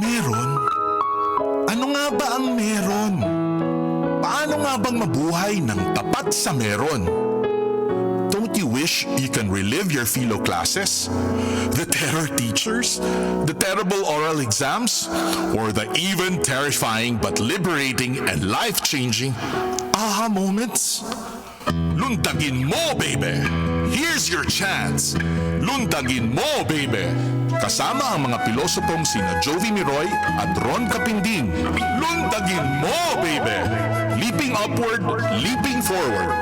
Meron? Ano nga ba ang meron? Paano nga bang mabuhay ng tapat sa meron? Don't you wish you can relive your philo classes? The terror teachers? The terrible oral exams? Or the even terrifying but liberating and life-changing aha moments? Lundagin mo, Beybeh! Here's your chance! Lundagin mo, Beybeh! Kasama ang mga pilosopong sina Jovi Miroy at Ron Capinding. Lundagin mo, Beybeh! Leaping upward, leaping forward.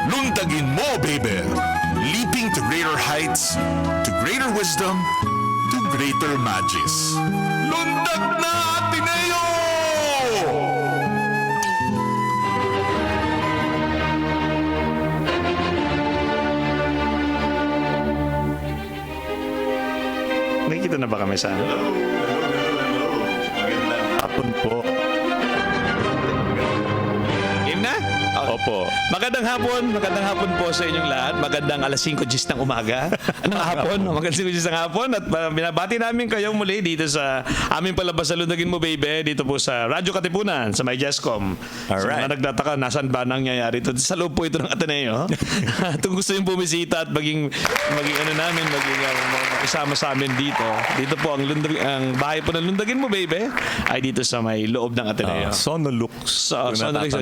Lundagin mo, Beybeh! Leaping to greater heights, to greater wisdom, to greater magis. Lundag na, Ateneo! Nakikita na ba kami sa ano? Magandang hapon po. Game na? Opo. Magandang hapon po sa inyong lahat. Magandang alas 5:10 ng umaga. Ng hapon, magandang 5:10 ng hapon. At binabati namin kayong muli dito sa aming palabas sa Lundagin mo, Beybeh, dito po sa Radyo Katipunan, sa may Jescom. Sa Alright. mga nagtataka, nasan ba nangyayari ito? Sa loob po ito ng Ateneo. Kung gusto yung bumisita at maging ano namin, isama sa amin dito. Dito po ang bahay po ng Lundagin mo, Beybeh, ay dito sa may loob ng Ateneo. Sonolux. Sonolux.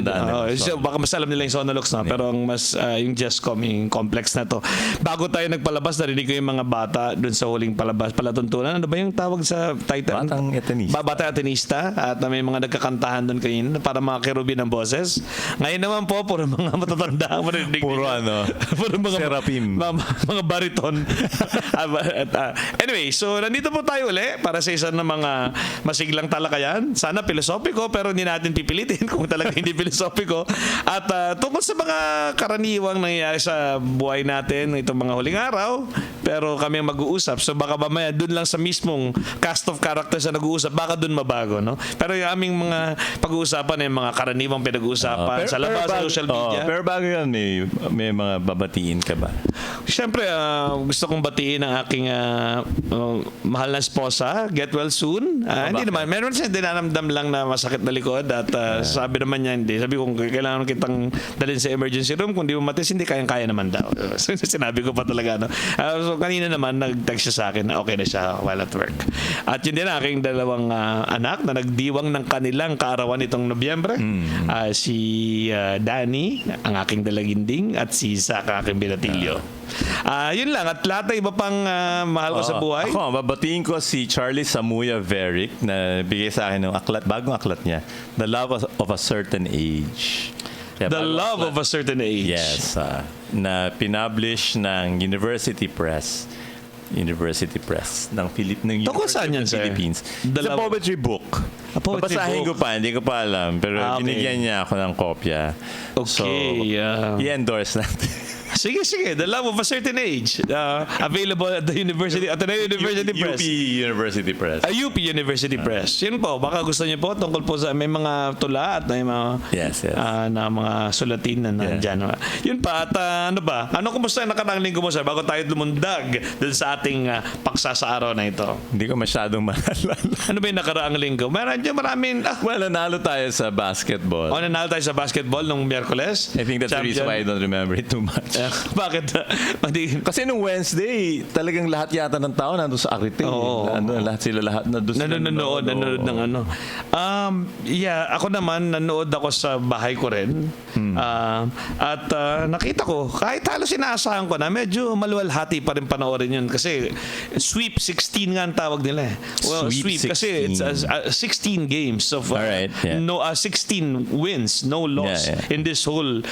Baka mas alam nila yung Sonolux na, pero ang mas yung Jescom, yung complex na to. Bago tayo nagpalabas, narinig ko yung mga bata doon sa huling palatuntunan. Ano ba yung tawag sa title? Batang Atenista. Batang Atenista. At may mga nagkakantahan doon kanina para mga kerubin ng boses. Ngayon naman po, puro mga matatanda ang marinig. Puro ano, puro mga Serapim. mga bariton. Anyway, so nandito po tayo uli para sa isa ng mga masiglang talakayan. Sana pilosopiko, pero hindi natin pipilitin kung talaga hindi pilosopiko. At tungkol sa mga karaniwang nangyayari sa buhay natin itong mga huling araw, pero kami ang mag-uusap. So baka mamaya dun lang sa mismong cast of characters na nag-uusap, baka dun mabago, no? Pero yung aming mga pag-uusapan ay mga karaniwang pinag-uusapan sa labas, sa social media. Pero bago yan, may mga babatiin ka ba? Siyempre, gusto kong batiin ang aking mahal na esposa. Get well soon. Hindi naman. Meron siya dinanamdam lang na masakit na likod at sabi naman niya hindi. Sabi ko, kailangan kitang dalhin sa emergency room. Kung di mo matis, hindi kayang-kaya naman daw. So, sinabi ko pa talaga. No? So, kanina naman, nag-text siya sa akin na okay na siya while at work. At yun din aking dalawang anak na nagdiwang ng kanilang kaarawan itong Nobyembre. Si Danny, ang aking dalaginding, at si Zach, ang aking binatilyo. Yun lang. At lahat ng iba pang mahal ko sa buhay. Ako, babatiin ko si Charlie Samuya Veric na bigay sa akin ng bagong aklat niya, The Love of a Certain Age. Yeah, The Love of a Certain Age. Yes. Na pinablish ng University Press ng Tungkol saan yan, sir? Philippines. The It's a Love- poetry book. A poetry Babasahin book. ko pa, hindi ko pa alam. Pero Okay. binigyan niya ako ng kopya. So, i-endorse natin. Sige. The Love of a Certain Age. Available at the University, Ateneo University Press. UP University Press. UP University Press. Yun po, baka gusto niyo po tungkol po sa may mga tula at may mga Yes. na mga sulatin na nandyan. Yun pa, at ano ba? Kumusta ang nakaraang linggo mo, sir? Bago tayo lumundag dun sa ating paksa sa araw na ito. Hindi ko masyadong maalala. Ano ba yung nakaraang linggo? Maraming... Well, nanalo tayo sa basketball. Nanalo tayo sa basketball nung Miyerkules. I think that's the reason why I don't remember it too much. Bakit? Kasi nung Wednesday, talagang lahat yata ng tao nandun sa Akriting. Oo. Lahat nandun sila. Nanonood ng ano. Ako naman, nanood ako sa bahay ko rin. At nakita ko, kahit halos inaasahan ko na, medyo maluwalhati pa rin panoorin yun. Kasi sweep 16 nga ang tawag nila. Well, Sweep kasi it's 16 games of Alright, yeah. 16 wins, no loss in this whole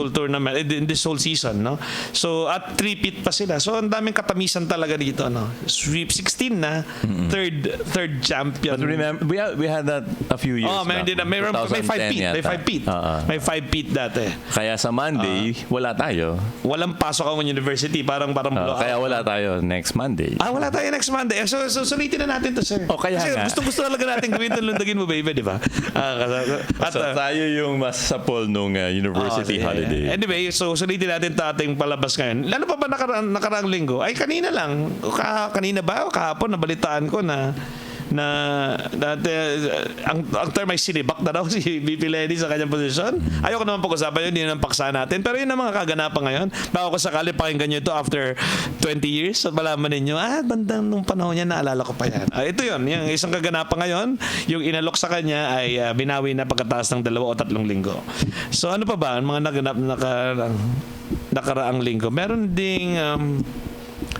tournament, in this whole season, no? So at 3-peat pa sila. So ang daming katamisan talaga dito, no? Sweep 16 na, third champion. But remember, we had that a few years back. May 5-peat. yata. May 5-peat dati. Kaya sa Monday, wala tayo. Walang pasok ang university, parang blowout. Kaya wala tayo next Monday. Wala tayo next Monday. So sulitin na natin to, sir. Kaya kasi nga. gusto talaga natin gawin itong Lundagin mo, Beybeh, di ba? So tayo yung masasapol nung university holiday. Anyway, so sulitin natin ito ating palabas ngayon. Lalo pa ba nakaraang linggo? Ay, kanina lang. Kanina ba? O kahapon, nabalitaan ko na ang term ay sinibak na daw si VP Lenny sa kanyang posisyon. Ayoko naman pag-usapan yun, hindi naman paksa natin. Pero yun ang mga kaganapan ngayon. Baka ko sakali pakinggan nyo ito after 20 years at malaman ninyo, bandang nung panahon niya, naalala ko pa yan. Ito yun, yung isang kaganapan ngayon, yung inalok sa kanya ay binawi na pagkataas ng 2 o 3 linggo. So ano pa ba, ang mga naganap na nakaraang linggo? Meron ding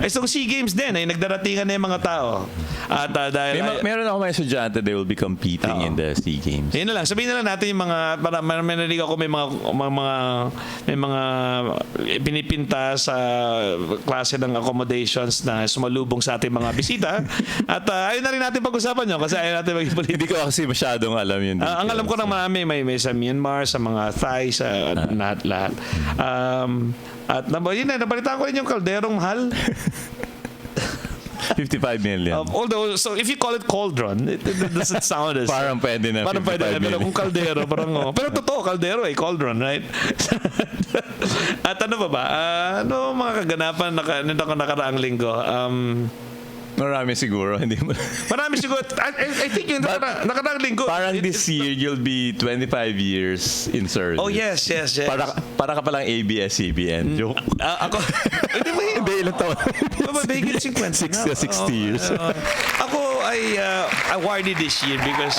isang SEA Games din ay nagdaratingan na yung mga tao. At dahil Meron ako mga estudyante, they will be competing in the SEA Games. yun na lang. Sabihin na lang natin yung mga may narinig ako may mga pinipinta sa klase ng accommodations na sumalubong sa ating mga bisita. At ayun na rin natin pag-usapan yun kasi ayun natin maging Hindi ko kasi masyadong alam yun. ang alam ko ng marami may sa Myanmar, sa mga Thai, sa lahat. At nabalitaan ko rin yung kalderong mahal. 55 million. Although, so if you call it cauldron, it doesn't sound as... Parang pwede na Parang 55 pwede na, pero million. kung kaldero, parang... pero totoo, kaldero cauldron, right? At ano pa ba? Ano mga kaganapan nito ko nakaraang linggo? Marami siguro. Hindi mo. Marami siguro. I think yung nakaraang linggo. Parang this year, you'll be 25 years in service. Oh, yes. Para ka palang ABS-CBN. Joke. Ako... Hindi, ilang taon? Mahigit 50. 60 years. Ako ay awarded this year because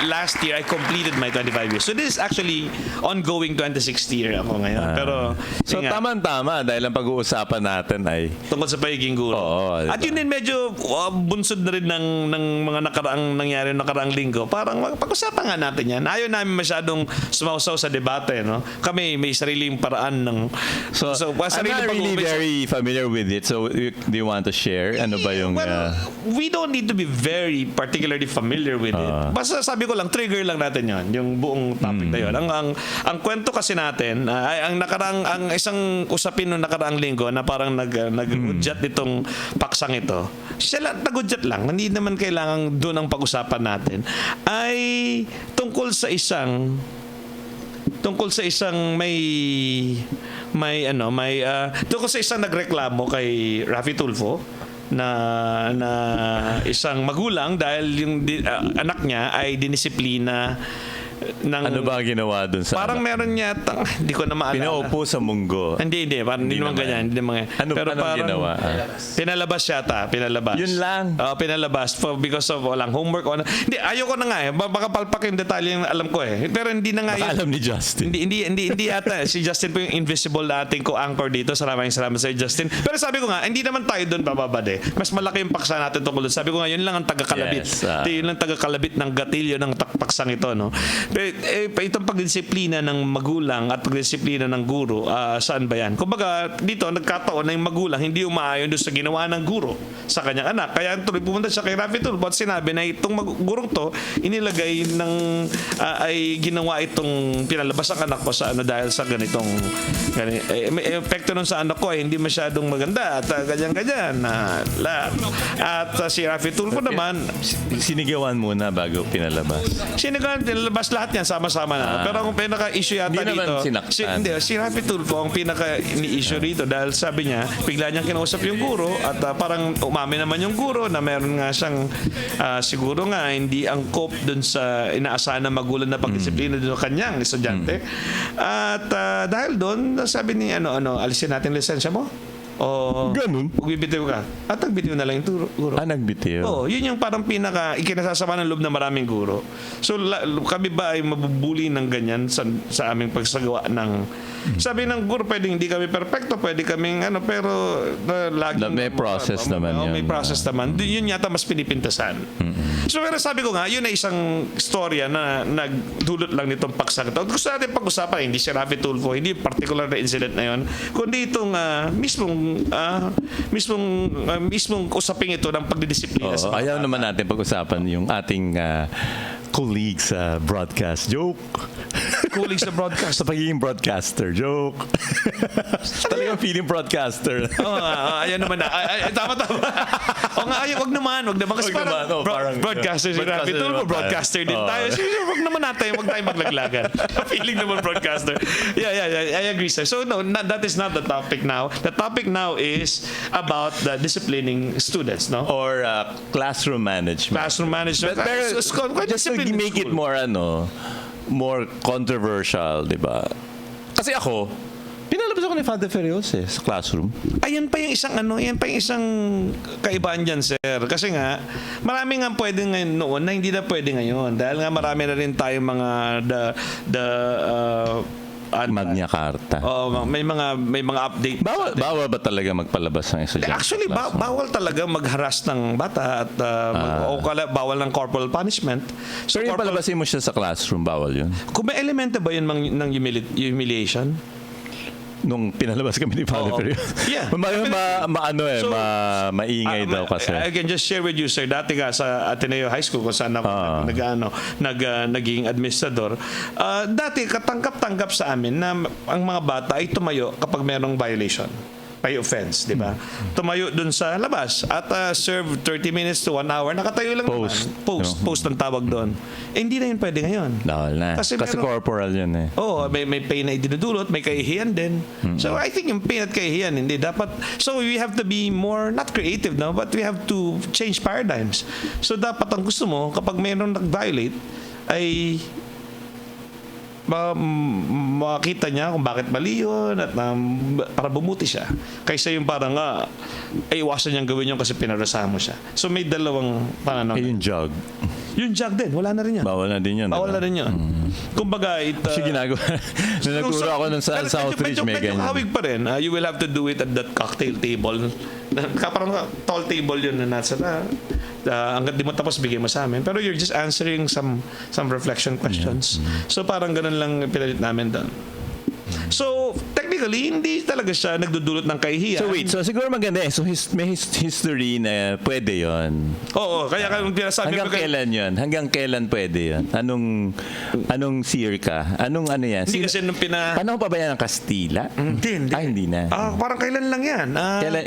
last year I completed my 25 years. So this is actually ongoing 26th year ako ngayon. Pero So tama-tama dahil ang pag-uusapan natin ay tungkol sa pagiging guro. Oo, At yun din medyo bunsod na rin ng mga nakaraang linggo. Parang pag-usapan nga natin yan. Ayaw namin masyadong sumausaw sa debate. No? Kami may sariling paraan ng... So I'm not really very familiar with it. So do you want to share? Ano ba yung... Well, we don't need to be very particularly familiar with it. Basta sabi ko lang, trigger lang natin yon, yung buong topic na yun. Ang kwento kasi natin, ang isang usapin nung nakaraang linggo na parang nag-udyat nitong paksang ito, sila nag-udyat lang, hindi naman kailangan doon ang pag-usapan natin, ay tungkol sa isang tungkol sa isang nagreklamo kay Raffy Tulfo na isang magulang dahil yung anak niya ay dinisiplina ng... Ano ba ang ginawa dun sa Parang meron niya, hindi ko na maalala. Pinaupo sa munggo. Hindi. Parang hindi naman ganyan. Ano ginawa? Pinalabas yata. Yun lang? Pinalabas because of walang homework. Hindi, ayoko na nga eh. Baka palpak yung detalye yung alam ko eh. Pero hindi na nga Baka alam ni Justin. Hindi yata. Si Justin po yung invisible nating co-anchor dito. Salamat sa Justin. Pero sabi ko nga, hindi naman tayo doon bababad eh. Mas malaki yung paksa natin tungkol doon. Sabi ko nga, yun lang ang taga-kalabit. Yes, Yun lang taga-kalabit ng gatilyo ng paksang ito. No? Itong pagdisiplina ng magulang at pagdisiplina ng guro, saan ba yan? Kumbaga, dito, nagkataon na yung magulang hindi umaayon doon sa ginawa ng guro sa kanyang anak. Kaya tuloy pumunta siya kay Raffy Tulfo at sinabi na itong gurong to, inilagay ay ginawa itong pinalabas ang anak ko sa dahil sa ganitong may epekto nun sa anak ko ay hindi masyadong maganda at ganyan-ganyan. At si Raffy Tulfo naman, Sinigawan muna bago pinalabas. pinalabas lahat yan sama-sama na. Pero ang pinaka-issue yata Hindi naman dito, sinaktan. si Raffy Tulfo ang pinaka-issue rito dahil sabi niya, bigla niyang kinausap yung guro at parang umamin naman yung guro na meron nga siyang siguro nga hindi angkop dun sa inaasahan na magulang na pagdisiplina dun sa kanyang estudyante. At dahil dun, sabi ni alisin natin lisensya mo. O Ganun. magbibitiw ka. At nagbitiw na lang yung guro. Nagbitiw. Oo, yun yung parang ikinasasama ng loob ng maraming guro. So, kami ba ay mabubuli ng ganyan sa aming pagsagawa ng... Sabi ng guro, pwedeng hindi kami perfecto, pwede kaming pero lagi... May process naman yun. May process naman. Yun yata mas pinipintasan. So, pero sabi ko nga, yun ay isang storya na nagdulot lang nitong paksang ito. Gusto natin pag-usapan, hindi si Raffy Tulfo, hindi particular na incident na yun, kundi itong mismong usaping ito ng pagdidisiplina. Ayaw naman natin pag-usapan yung ating colleague sa broadcast. Joke! Kulig sa broadcast. Sa pagiging broadcaster. Joke. Talagang feeling broadcaster. Oo nga, ayan naman na. Tama. O nga, wag naman. Kasi Wag naman, parang broadcaster si Rafi. Ito naman broadcaster din tayo. So, wag naman natin, wag tayo maglaglagan. Feeling naman broadcaster. Yeah, I agree, sir. So, no, that is not the topic now. The topic now is about the disciplining students, no? Or classroom management. Classroom management. Pero just to make it more more controversial, di ba? Kasi ako, pinalabas ako ni Father Ferios sa classroom. Ayan pa yung isang kaibaan dyan, sir. Kasi nga, marami nga pwede ngayon noon na hindi na pwede ngayon. Dahil nga marami na rin tayong mga Magna Carta. may mga update. Bawal ba talaga magpalabas ng estudyante? Actually, bawal talaga magharas ng bata at bawal ng corporal punishment. So, Pero yung palabasin mo siya sa classroom, bawal yun? kung may elemento ba yun ng humiliation? Nung pinalabas kami ni Father Ferios. Yeah. Maingay daw kasi. I can just share with you, sir. Dati nga sa Ateneo High School kung saan ako naging administrador. Dati katangkap-tangkap sa amin na ang mga bata ay tumayo kapag mayroong violation. May offense, di ba? Tumayo dun sa labas at serve 30 minutes to 1 hour. Nakatayo lang Post. naman. Post ang tawag doon. Hindi na yun pwede ngayon. Bawal na. Kasi corporal yun eh. Oo, may pain na idinudulot, may kahihiyan din. So I think yung pain at kahihiyan, hindi dapat. So we have to be more, not creative now, but we have to change paradigms. So dapat ang gusto mo, kapag mayroong nag-violate, ay makita niya kung bakit mali yun at para bumuti siya. Kaysa yung parang iwasan niyang gawin yun kasi pinarasahan mo siya. So may dalawang pananaw. Yung jog. Yung jog din, wala na rin yan. Bawal na din yun. Bawal na rin yun. Kumbaga, Kasi ginagawa. Nung nagturo ako nun sa Southridge, may ganyan. Medyo hawig pa rin. You will have to do it at that cocktail table. Parang tall table yun na nasa hanggang di mo tapos bigay mo sa amin. Pero you're just answering some reflection questions. So parang ganun lang pinalit namin doon. So, technically, hindi talaga siya nagdudulot ng kahihiyan. So siguro maganda eh. So may history na pwede yon. Oo, kaya pinasabi hanggang kailan yon? Hanggang kailan pwede yon? Anong year ka? Ano yan? Hindi kasi nung Paano pa ba yan ng Kastila? Hindi. Hindi na. Parang kailan lang yan?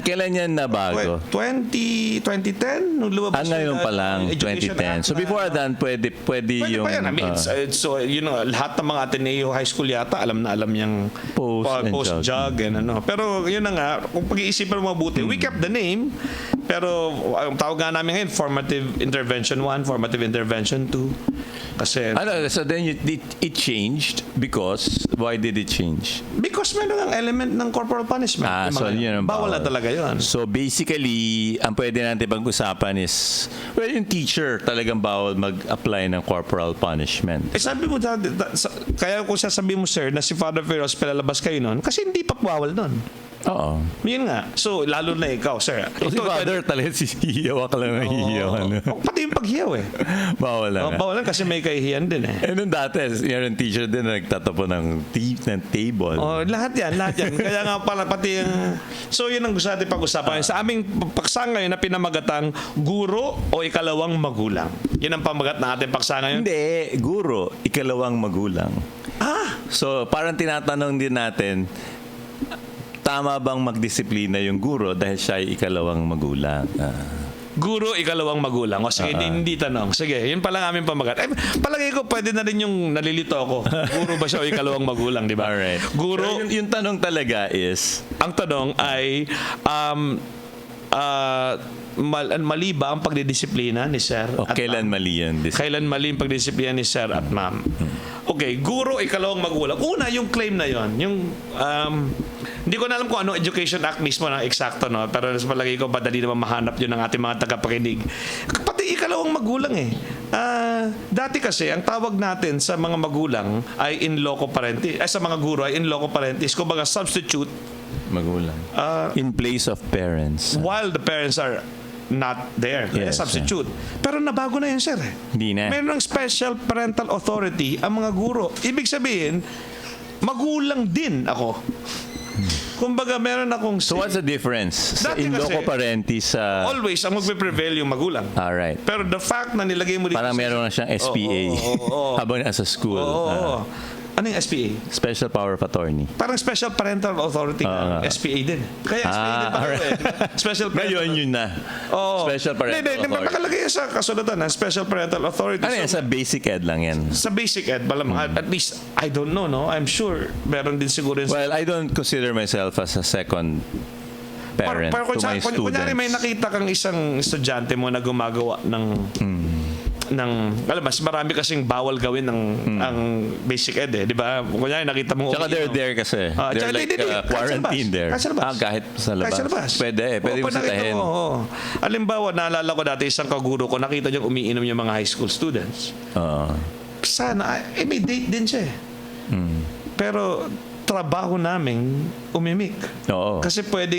Kailan yan na bago? 2010? Nung lumabas ngayon pa lang, 2010. So before that, pwede yung... Pa yan. I mean, so, lahat ng mga Ateneo High School yata, alam niyang post jog and Pero yun na nga, kung pag-iisipan mo mabuti, we kept the name, pero ang tawag nga namin ngayon, formative intervention 1, formative intervention 2. Kasi so then it changed because why did it change? Because meron ang element ng corporal punishment. So yun ang bawal na talaga yun. So basically, ang pwede natin pag-usapan is, yung teacher talagang bawal mag-apply ng corporal punishment. Sabi mo, kaya kung sasabihin mo, sir, na si Father Feroz pinalabas kayo nun, kasi hindi pa bawal nun. Oo. Yun nga. So, lalo na ikaw, sir. Si Father talaga hihiyaw ka lang ng hihiyaw. Pati yung paghiyaw eh. Bawal lang. Bawal lang kasi may kahihiyan din eh. Nung dati, yung teacher din na nagtatapo ng table. Lahat yan. Kaya nga pala pati yung... So, yun ang gusto natin pag-usapan. Sa aming paksa ngayon na pinamagatang Guro o Ikalawang Magulang. Yun ang pamagat natin paksa ngayon. Hindi. Guro, Ikalawang Magulang. So, parang tinatanong din natin, tama bang magdisiplina yung guro dahil siya ay ikalawang magulang? Guro, ikalawang magulang. O sige, hindi tanong. Sige, yun pa lang aming pamagat. Palagay ko, pwede na rin yung nalilito ako. Guro ba siya o ikalawang magulang, di ba? Alright. Guro, yung tanong talaga is... Ang tanong ay, mali ba ang pagdidisiplina ni Sir at kailan Ma'am? mali yan? Kailan mali ang pagdidisiplina ni Sir at Ma'am? Okay, guro, ikalawang magulang. Una, yung claim na yon, yung hindi ko na alam kung ano Education Act mismo na eksakto, no? Pero sa palagay ko, madali naman mahanap yun ng ating mga tagapakinig. Pati ikalawang magulang eh. Dati kasi, ang tawag natin sa mga magulang ay in loco parentis. Sa mga guro ay in loco parentis. Kumbaga, substitute magulang. In place of parents. While the parents are not there. Yes, substitute. Pero nabago na yun, sir. Hindi na. Meron ng special parental authority ang mga guro. Ibig sabihin, magulang din ako. Kumbaga, meron akong... So what's the difference? In loco parentis sa... Always, ang magpe-prevail yung magulang. Alright. Pero the fact na nilagay mo dito... Parang meron na siyang SPA habang nasa school. Ano yung SPA? Special Power of Attorney. Parang Special Parental Authority ng SPA din. Kaya SPA din pa rin eh. Special Parental. Ngayon yun na. Oo. Special Parental Hindi, Authority. nakalagay yan sa kasulatan ng Special Parental Authority. Ano yan? Sa basic ed lang yan. Sa basic ed, at least, I don't know, no? I'm sure, meron din siguro yun. Well, I don't consider myself as a second parent Pero to my students. kunyari may nakita kang isang estudyante mo na gumagawa alam mas marami kasing bawal gawin ang basic ed di ba? Kunyari nakita mo Tsaka they're there kasi. They're like quarantine there. Kahit sa labas. Pwede mo sitahin. Halimbawa, naalala ko dati isang kaguro ko, nakita niyang umiinom yung mga high school students. Sana, may date din siya eh. Pero trabaho namin umimik. Oo. Kasi pwede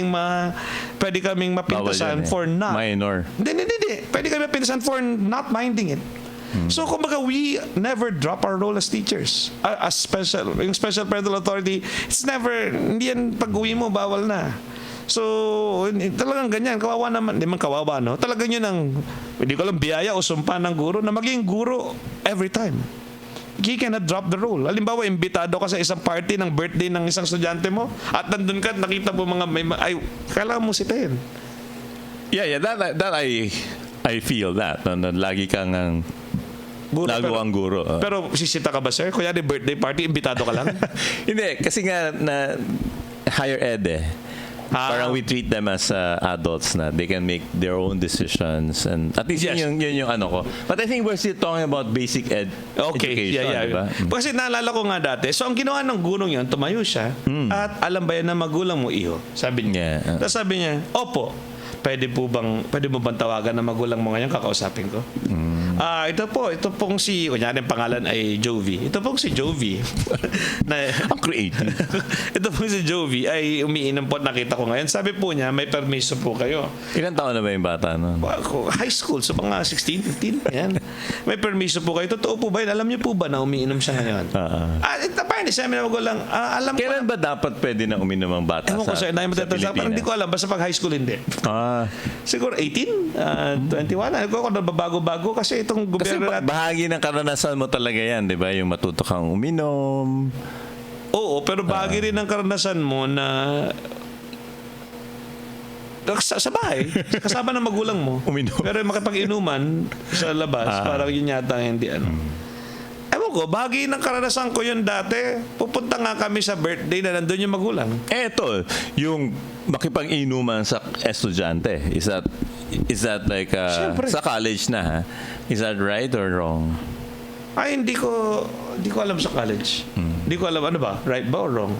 kaming mapintasan for not. Minor. Hindi. Pwede kami mapintasan for not minding it. So, kumbaga, we never drop our role as teachers. Yung special parental authority, it's never, hindi yan pag-uwi mo, bawal na. So, talagang ganyan. Kawawa naman. Hindi man kawawa, no? Talagang yun ang, hindi ko alam, biyaya o sumpa ng guro na maging guro every time. He cannot drop the role. Halimbawa, imbitado ka sa isang party ng birthday ng isang estudyante mo at nandun ka at nakita mo kailangan mo sitahin. Yeah, that I feel that. Lagi kang ang guro. Pero sisita ka ba, sir? Kuya, birthday party, imbitado ka lang? Hindi, kasi nga na higher ed Parang we treat them as adults na they can make their own decisions and at least yun yung ano ko. But I think we're still talking about basic education, diba? Kasi naalala ko nga dati, so ang ginawa ng gurong yun, tumayo siya at alam ba yan na magulang mo, iho? Sabi niya. Tapos sabi niya, opo, pwede mo bang tawagan na magulang mo ngayon, kakausapin ko? Ito pong si, kunyari ang pangalan ay Jovi. Ito pong si Jovi. Ang creative. Ito pong si Jovi ay umiinom po at nakita ko ngayon. Sabi po niya, may permiso po kayo. Ilan taon na ba yung bata noon? High school, so mga 16, 15. Yan. May permiso po kayo. Totoo po ba yun? Alam niyo po ba na umiinom siya ngayon? Apparently, sabi na magulang, alam ko. Kailan ba dapat pwede na uminom ang bata sa Pilipinas? Parang hindi ko alam. Basta pag high school, hindi. Siguro 18, 21. Ano ko nababago-bago kasi itong gobyerno natin. Bahagi ng karanasan mo talaga yan, di ba? Yung matuto kang uminom. Oo, pero bahagi rin ng karanasan mo na sa bahay, kasama ng magulang mo. Uminom. Pero makipag-inuman sa labas, parang yun yata hindi ano. Ewan ko, bahagi ng karanasan ko yun dati. Pupunta nga kami sa birthday na nandun yung magulang. Eto, yung makipag-inuman sa estudyante. Is that like sa college na ha? Is that right or wrong? Ay, hindi ko alam sa college. Hindi ko alam ano ba, right ba or wrong?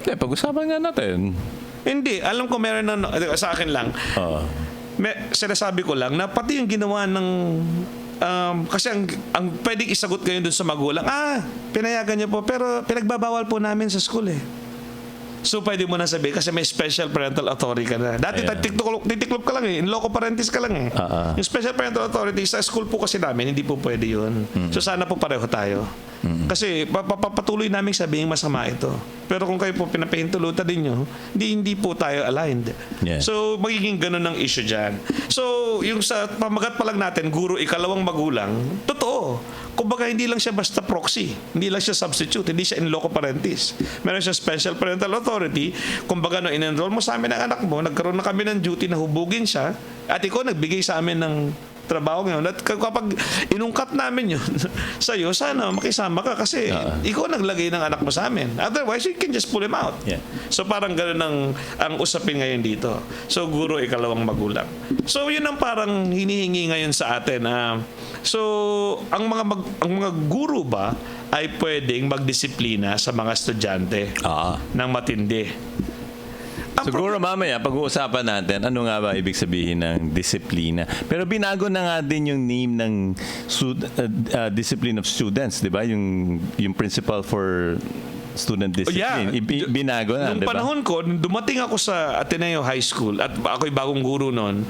Hindi, pag-usapan nga natin. Hindi, alam ko meron sa akin lang. Sinasabi ko lang na pati yung ginawa ng kasi ang pwedeng isagot kayo dun sa magulang, pinayagan niyo po pero pinagbabawal po namin sa school eh. So, pwede mo na sabihin kasi may special parental authority ka na. Dati, titiklop ka lang eh. In loco parentis ka lang eh. Yung special parental authority, sa school po kasi namin, hindi po pwede yun. So, sana po pareho tayo. Kasi, papatuloy namin sabihin masama ito. Pero kung kayo po pinapahintulutan din nyo, hindi po tayo aligned. Yeah. So, magiging ganun ang issue dyan. So, yung sa pamagat pa lang natin, guro, ikalawang magulang, totoo. Kumbaga, hindi lang siya basta proxy. Hindi lang siya substitute. Hindi siya in loco parentis. Meron siya special parental authority. Kumbaga, no, in-enroll mo sa amin ang anak mo, nagkaroon na kami ng duty na hubugin siya, at ikaw nagbigay sa amin ng trabaho ngayon. At kapag inungkat namin yun sa'yo, sana makisama ka kasi ikaw naglagay ng anak mo sa amin. Otherwise, you can just pull him out. Yeah. So, parang ganun ang usapin ngayon dito. So, guro, ikalawang magulang. So, yun ang parang hinihingi ngayon sa atin. So, ang mga guro ba ay pwedeng magdisiplina sa mga estudyante ng matindi? Siguro mamaya pag-uusapan natin ano nga ba ibig sabihin ng disiplina. Pero binago na nga din yung name ng discipline of students, 'di ba? Yung principle for student discipline. Binago na, 'di ba? Nung panahon ko, dumating ako sa Ateneo High School at ako'y bagong guro noon.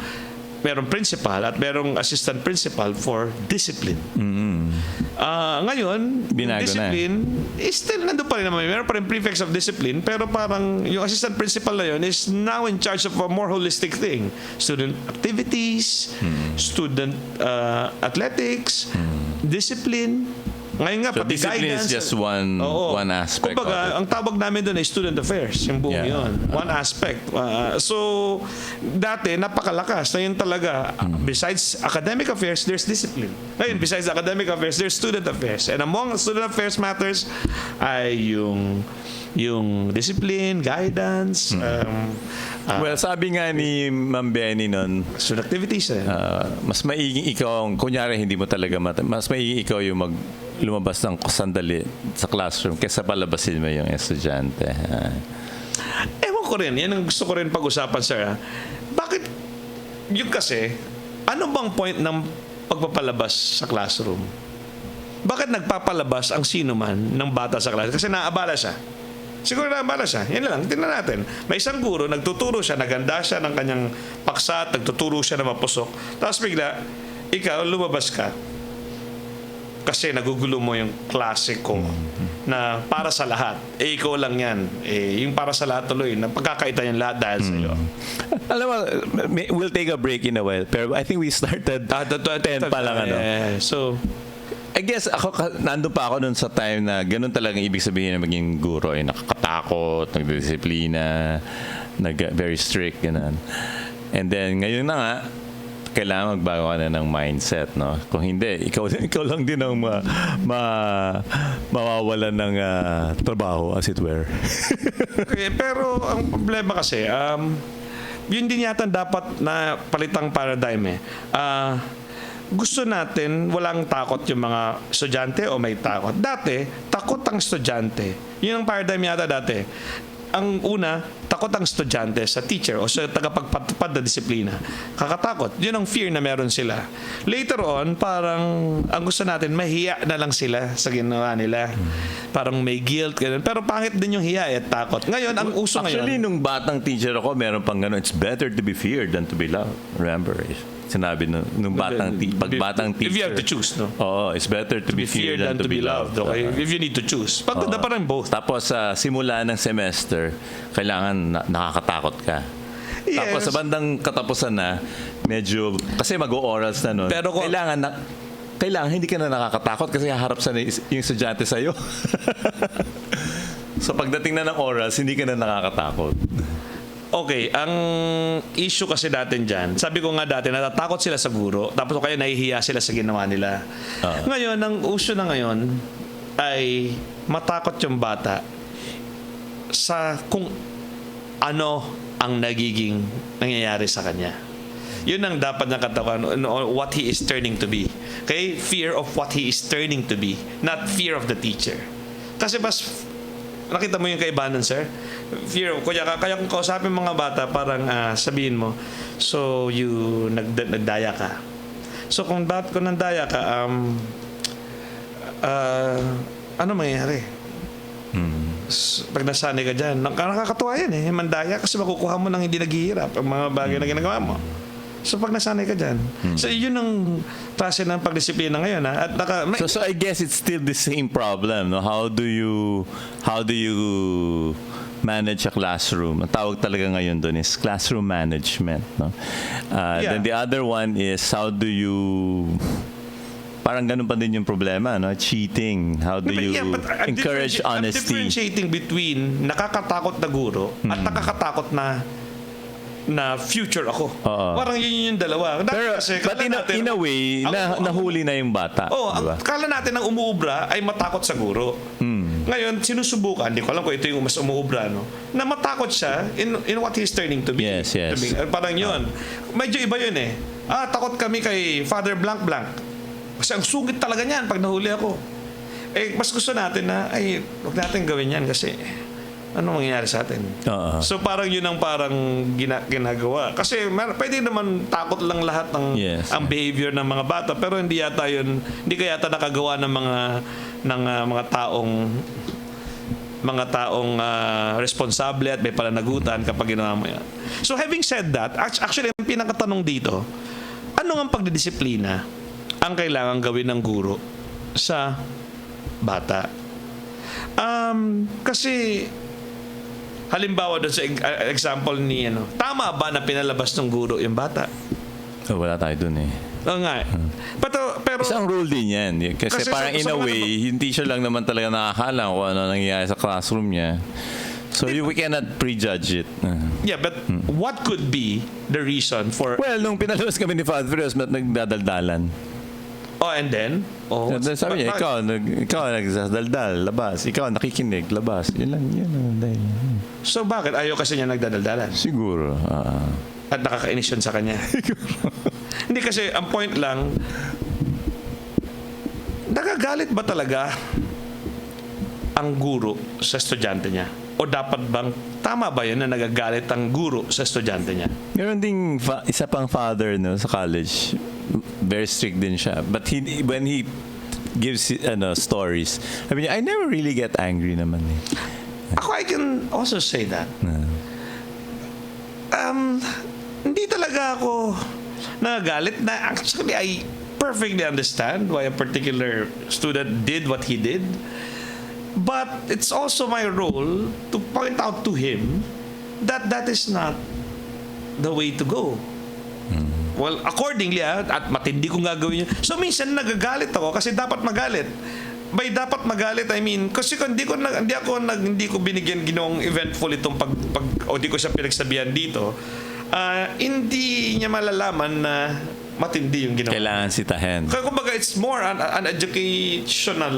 Merong principal at merong assistant principal for discipline. Ngayon, discipline is still nandun pa rin naman. Meron pa rin prefects of discipline, pero parang yung assistant principal na yun is now in charge of a more holistic thing. Student activities, student athletics, discipline, Ngayon nga, So pati discipline is guidance. just one aspect of Kumbaga, it. ang tawag namin doon ay student affairs, yung buong Yeah. yun. One aspect. So, dati, napakalakas. Ngayon talaga, besides academic affairs, there's discipline. Ngayon, besides academic affairs, there's student affairs. And among student affairs matters ay yung discipline, guidance, Well, sabi nga ni Ma'am Benny nun, student activities. mas maiging ikaw, kunyari hindi mo talaga mas maiging ikaw yung lumabas ng sandali sa classroom kaysa palabasin mo yung estudyante. Ewan ko rin, yan ang gusto ko rin pag-usapan, sir. Bakit, yung kasi, ano bang point ng pagpapalabas sa classroom? Bakit nagpapalabas ang sino man ng bata sa classroom? Kasi naabala siya. Siguro naabala siya. Yan lang, tingnan natin. May isang guro, nagtuturo siya, naganda siya ng kanyang paksa, nagtuturo siya na mapusok. Tapos bigla, ikaw, lumabas ka. Kasi nagugulo mo yung klase ko na para sa lahat. Ikaw lang yan. Yung para sa lahat tuloy, na pagkakaitan yung lahat dahil sa iyo. Alam mo, we'll take a break in a while. Pero I think we started 10 pa lang. So, I guess nandun pa ako nun sa time na ganun talagang ibig sabihin na maging guro. Nakakatakot, nagdisiplina, very strict, ganun. And then, ngayon na nga, kailangan magbago ka na ng mindset, no? Kung hindi, ikaw lang din ang mawawalan ng trabaho, as it were. okay, pero ang problema kasi, yun din yata dapat na palitang paradigm gusto natin walang takot yung mga estudyante o may takot. Dati, takot ang estudyante. Yun ang paradigm yata dati. Ang una, takot ang estudyante sa teacher o sa tagapagpatupad na disiplina. Kakatakot. Yun ang fear na meron sila. Later on, parang ang gusto natin, mahiya na lang sila sa ginawa nila. Parang may guilt. Ganun. Pero pangit din yung hiya at takot. Ngayon, ang uso Actually, ngayon. nung batang teacher ako, meron pang gano'n, it's better to be feared than to be loved. Remember, sinabi nung batang teacher. If you have to choose, no? Oo, it's better to be feared than to be loved. Okay? If you need to choose. Pagkanda pa rin both. Tapos sa simula ng semester, kailangan nakakatakot ka. Yes. Tapos sa bandang katapusan na, medyo, kasi mag-o-orals na nun, Pero kailangan hindi ka na nakakatakot kasi haharap sa yung estudyante sa'yo. So pagdating na ng orals, hindi ka na nakakatakot. Okay, ang issue kasi natin dyan, sabi ko nga dati, natatakot sila sa guro, tapos kaya nahihiya sila sa ginawa nila. Ngayon, ang uso na ngayon ay matakot yung bata sa kung ano ang nagiging nangyayari sa kanya. Yun ang dapat nakatawan, what he is turning to be. Okay? Fear of what he is turning to be, not fear of the teacher. Kasi nakita mo yung kaibahan, sir? Fear, kaya kung kausapin mga bata, parang sabihin mo, so you nagdaya ka. So kung nandaya ka, ano mangyayari? Pag nasanay ka dyan, nakakatuwa yan mandaya kasi makukuha mo ng hindi naghihirap ang mga bagay na ginagawa mo. So pag nasanay ka dyan. So yun ang klase ng pagdisiplina ngayon. At so I guess it's still the same problem, no? How do you manage a classroom? Ang tawag talaga ngayon doon is classroom management, no? Then the other one is how do you parang ganun pa din yung problema, no? Cheating. How do you encourage honesty? I'm differentiating between nakakatakot na guro at nakakatakot na future ako. Parang yun yung dalawa. Pero, but in a way, nahuli na yung bata. Diba? Kala natin ang umuubra ay matakot sa guro. Ngayon, sinusubukan, hindi ko alam kung ito yung mas umuubra, no? Na matakot siya in what he's turning to be. Yes. Parang yun. Medyo iba yun takot kami kay Father Blank Blank. Kasi ang sungit talaga niyan pag nahuli ako. Mas gusto natin na, huwag natin gawin yan kasi ano mangyayari sa atin? So parang yun ang parang ginagawa. Kasi pwede naman takot lang lahat ng ang behavior ng mga bata, pero hindi ka yata nakagawa ng mga taong responsable at may pananagutan kapag ginawa mo yan. So having said that, actually ang pinakatanong dito, ano ang pagdidisiplina ang kailangan gawin ng guro sa bata? Kasi halimbawa doon sa example ni tama ba na pinalabas ng guro yung bata? Wala tayo doon Oo nga. pero Isang rule din yan. Kasi parang in a way, yung teacher lang naman talaga nakakaalam kung ano nangyayari sa classroom niya. So we cannot prejudge it. yeah, but what could be the reason for Well, nung pinalabas kami ni Father Fred, nagdadaldalan. and then Sabi niya, ikaw nagdadaldal, labas. Ikaw nakikinig, labas. Yun lang. Dahil. so bakit ayaw kasi niya nagdadaldalan? Siguro. At nakakainis yun sa kanya. Hindi kasi, ang point lang, nagagalit ba talaga ang guro sa estudyante niya? O dapat bang, tama ba yun na nagagalit ang guro sa estudyante niya? Meron ding isa pang father no, sa college. Very strict din siya. But when he gives stories, sabi niya, I never really get angry naman eh. Ako, I can also say that. Hindi talaga ako nagagalit. Actually, I perfectly understand why a particular student did what he did. But it's also my role to point out to him that that is not the way to go. Well, accordingly, at matindi kong gagawin yun. So, minsan nagagalit ako kasi dapat magalit. By dapat magalit, I mean, kasi hindi ko binigyan ginawang eventful itong o di ko siya pinagsabihan dito. Hindi niya malalaman na matindi yung ginawa. Kailangan sitahin. Kaya kumbaga, it's more an educational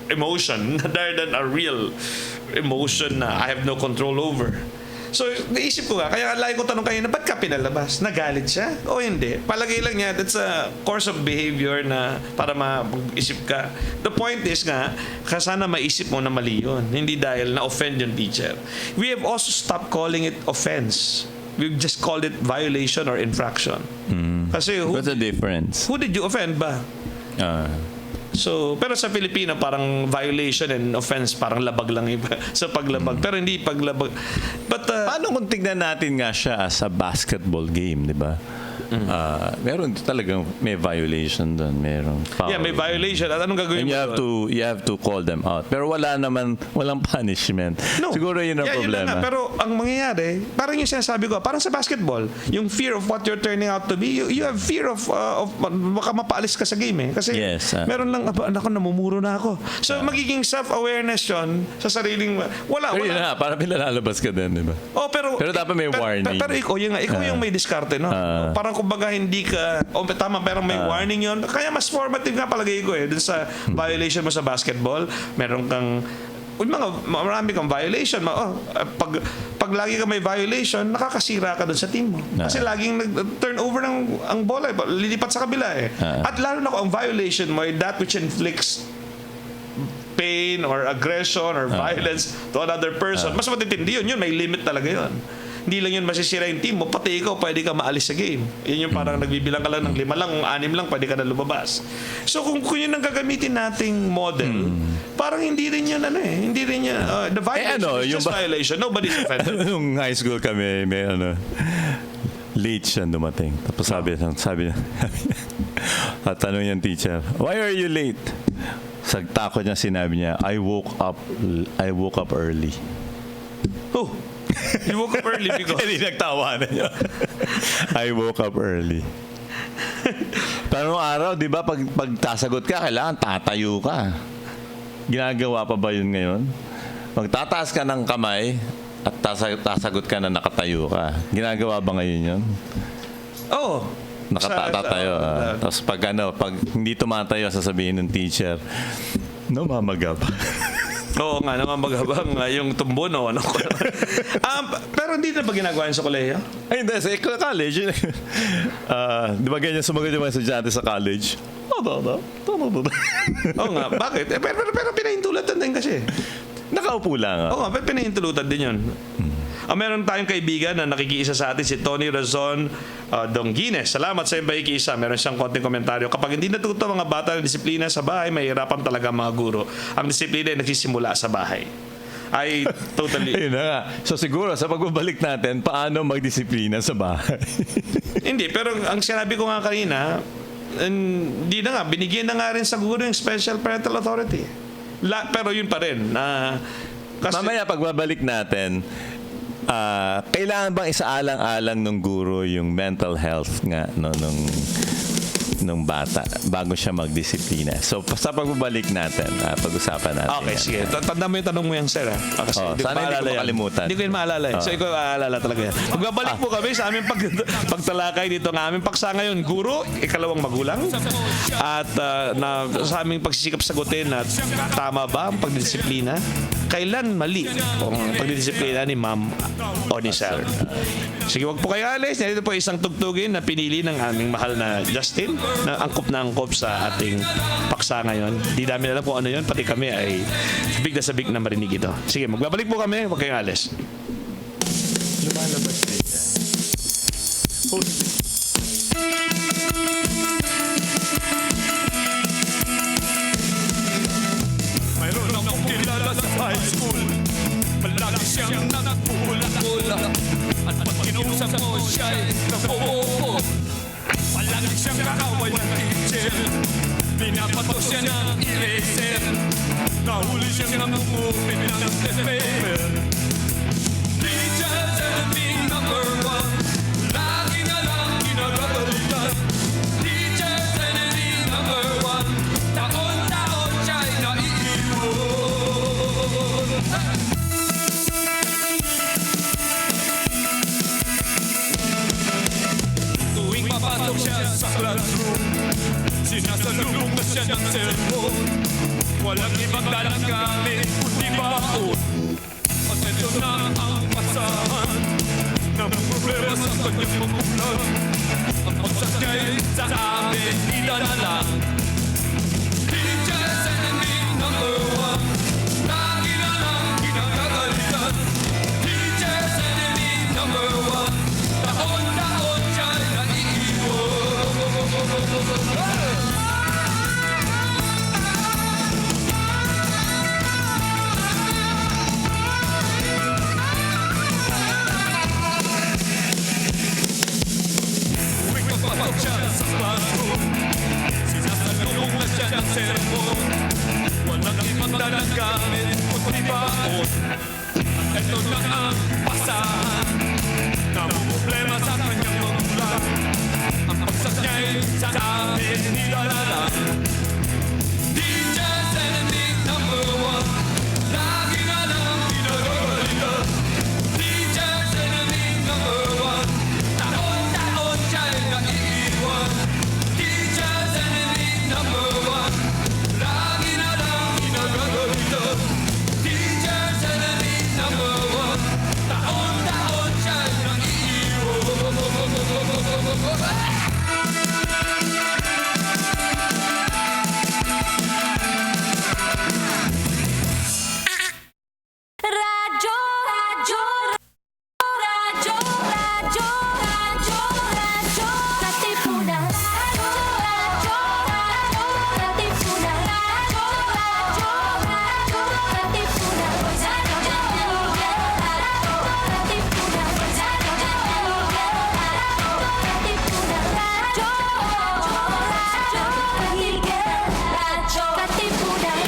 emotion rather than a real emotion na I have no control over. So, naisip ko kaya lagi ko tanong kayo na ba't ka pinalabas? Nagalit siya? O hindi? Palagay lang niya, that's a course of behavior na para mag-isip ka. The point is sana maisip mo na mali yun. Hindi dahil na-offend yung teacher. We have also stopped calling it offense. We've just called it violation or infraction. Kasi What's the difference? Who did you offend ba? So, pero sa Pilipino parang violation and offense parang labag lang iba sa paglabag. Pero hindi paglabag. But Paano kung tignan natin nga siya as a basketball game, di ba? Meron talagang may violation doon, merong foul. yeah, may violation. At anong gagawin And mo? you have to call them out. Pero walang punishment. No. Siguro yun ang Yun lang problema. nga. Pero ang mangyayari, parang yung sinasabi ko, parang sa basketball, yung fear of what you're turning out to be, you have fear of baka mapaalis ka sa game eh. Kasi Yes, meron lang, ako, namumuro na ako. So, magiging self-awareness yun sa sariling, Pero yun na, parang pinalalabas ka din, di ba? pero dapat may warning. Pero ikaw yung may diskarte, no? Parang kumbaga hindi ka, tama, pero may warning yun. Kaya mas formative nga palagay ko dun sa violation mo sa basketball. Meron kang, marami kang violation. Pag lagi ka may violation, nakakasira ka dun sa team mo. Kasi laging nag-turnover ang bola, lilipat sa kabila eh. At lalo na kung ang violation mo ay that which inflicts pain or aggression or violence to another person, mas matitindi yun. May limit talaga yun. Hindi lang yun masisira yung team mo, pati ikaw pwede ka maalis sa game. Yun yung parang nagbibilang ka lang ng 5 lang, 6 lang, pwede ka na lumabas. So kung yun ang gagamitin nating model, parang hindi rin yun hindi rin yun, the violation is just violation. Nobody's offended. Nung high school kami, may late siya dumating. Tapos sabi niya, tatanong yung teacher, why are you late? Sa takot niya sinabi niya, I woke up early. Oh, you woke up early because... Hindi nagtawa na niya. I woke up early. Pero nung araw, di ba, pag tasagot ka, kailangan tatayo ka. Ginagawa pa ba yun ngayon? Magtataas ka ng kamay at tasagot ka na nakatayo ka. Ginagawa ba ngayon yun? Oh, Nakatatayo. Tapos pag hindi tumatayo, sasabihin ng teacher, namamagab. Oo nga, namamagabang yung tumbo, no? Pero hindi na ba ginagawa yun sa kolehiyo? Ay, hindi. Sa college, di ba ganyan sumagot yung mga estudyante sa college? Oo nga, bakit? Pero pinahintulutan din kasi. Nakaupo lang. Oo nga, pinahintulutan din yun. Meron tayong kaibigan na nakikiisa sa atin, si Tony Razon Dongines. Salamat sa iyong pakikiisa. Meron siyang konting komentaryo. Kapag hindi natuto mga bata ng disiplina sa bahay, mahirapan talaga mga guro. Ang disiplina ay nagsisimula sa bahay. I totally... Ayun na nga. So siguro, sa pagbabalik natin, paano magdisiplina sa bahay? Hindi, pero ang sinabi ko nga kanina, hindi na nga, binigyan na nga rin sa guro yung special parental authority. Pero yun pa rin. Kasi, Mamaya, pagbabalik natin, kailangan bang isaalang-alang ng guro yung mental health nga nung ng bata bago siya magdisiplina. So, sa pagbabalik natin, pag-usapan natin. Okay, yan. sige. Tanda mo yung tanong mo yan, sir. Kasi Oh, hindi ko sana hindi ko maalala yan. makalimutan. Hindi ko yun maalala. So, ikaw maalala talaga yan. Magbabalik po kami sa aming pagtalakay dito ng aming paksa ngayon. Guro, ikalawang magulang. At sa aming pagsisikap sagutin at tama ba ang pagdisiplina? Kailan mali ang pagdidisiplina ni ma'am o ni sir? Sige, wag po kayo alis. Narito po isang tugtugin na pinili ng aming mahal na Justin na angkop sa ating paksa ngayon. Di namin alam kung ano yun. Pati kami ay sabik na marinig ito. Sige, magbabalik po kami. Wag kayong alis. Lumalabas din siya. Mayroon akong kilala sa high school. Palagi siyang nagpula-pula. At pag kinausap mo siya'y nabubuo. Palagi siyang kakaway ng teacher. Pinapato siya ng eraser. Nahuli siyang namumupit ng test paper. Teacher's enemy number one. Lagi na lang kinagagalitan. Teacher's enemy number one. Taon-taon siya'y naiiwan. Tuwing papasok siya sa classroom, sinasalubong na siya ng cellphone. Walang ibang dalang gamit kundi baon. At ito na ang pasahan ng problema sa kanyang magulang. Ang pagsakay sa amin nila na lang. Teacher's enemy number one. Lagi na lang kinagagalitan. Teacher's enemy number one. Taon-taon siya'y naiiwan. Tuwing papasok siya sa classroom, sinasalubong na siya ng cellphone. Walang ibang dalang gamit kundi baon. At ito na ang pasahan na problema sa kanyang magulang. Ang pagsak niya'y sa amin nilalala. Teacher's enemy number one. Lagi na lang pinagagalitan. Teacher's enemy number one. Taon-taon siya'y naiiwan. Teacher's enemy number one. Lagi na lang pinagagalitan. Teacher's enemy number one. Taon-taon siya'y naiiwan. Radyo, radyo, radyo, radyo, radyo, radyo, Katipunan. Radyo, radyo, radyo, Katipunan. Radyo, radyo, radyo, Katipunan. Radyo, radyo, Katipunan. Radyo, radyo, Katipunan.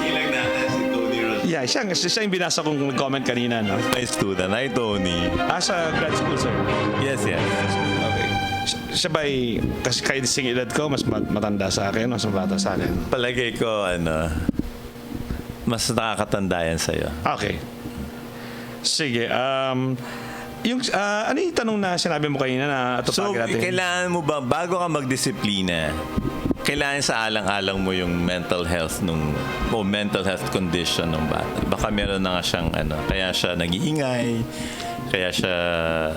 Ilang natin si Tony Ross. Yeah, siya yung binasa kong comment kanina, no? My student. Hi, Tony. Sa grad school, sir. Yes, yes. Okay. Siya ba'y, kasi kayo sing edad ko, mas matanda sa akin, mas bata sa akin? Palagay ko, mas nakakatanda yan sa'yo. Okay. Sige, ano yung tanong na sinabi mo kanina na So, tutugin natin? kailangan mo ba, bago ka magdisiplina, kailangan sa alang-alang mo yung mental health mental health condition ng bata. Baka meron na nga siyang kaya siya nag-iingay, kaya siya...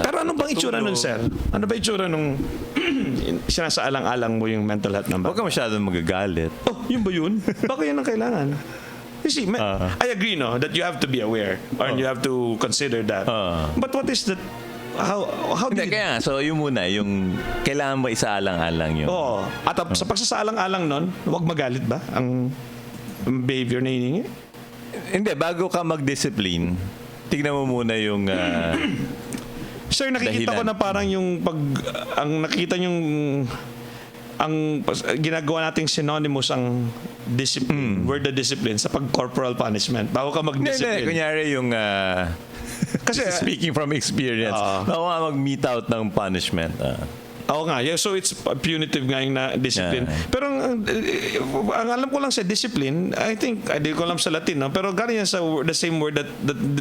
Pero ano bang itsura nun, sir? Ano ba itsura nung sinasaalang-alang mo yung mental health ng Huwag bata? ka masyadong magagalit. Oh, yun ba yun? Baka yan ang kailangan. You see, I agree, no, that you have to be aware or you have to consider that. But what is that? How do Hindi, you... kaya so yun muna, yung kailangan mo isaalang-alang yung... Oo. At sa pagsasaalang-alang nun, huwag magalit ba ang behavior na hiningi? Hindi, bago ka mag-discipline, tignan mo muna yung... Sir, nakikita ko dahilan. na parang yung ang nakikita yung ginagawa nating synonymous ang word na discipline sa pag-corporal punishment. Bago ka Hindi, mag-discipline. kunyari yung... Kasi, speaking from experience, bago ka mag-meet out ng punishment. oo nga, yeah, so it's punitive nga yung na discipline. Yeah. Pero ang alam ko lang sa discipline, I think, hindi ko alam sa Latin, no? Pero galing yan sa the same word that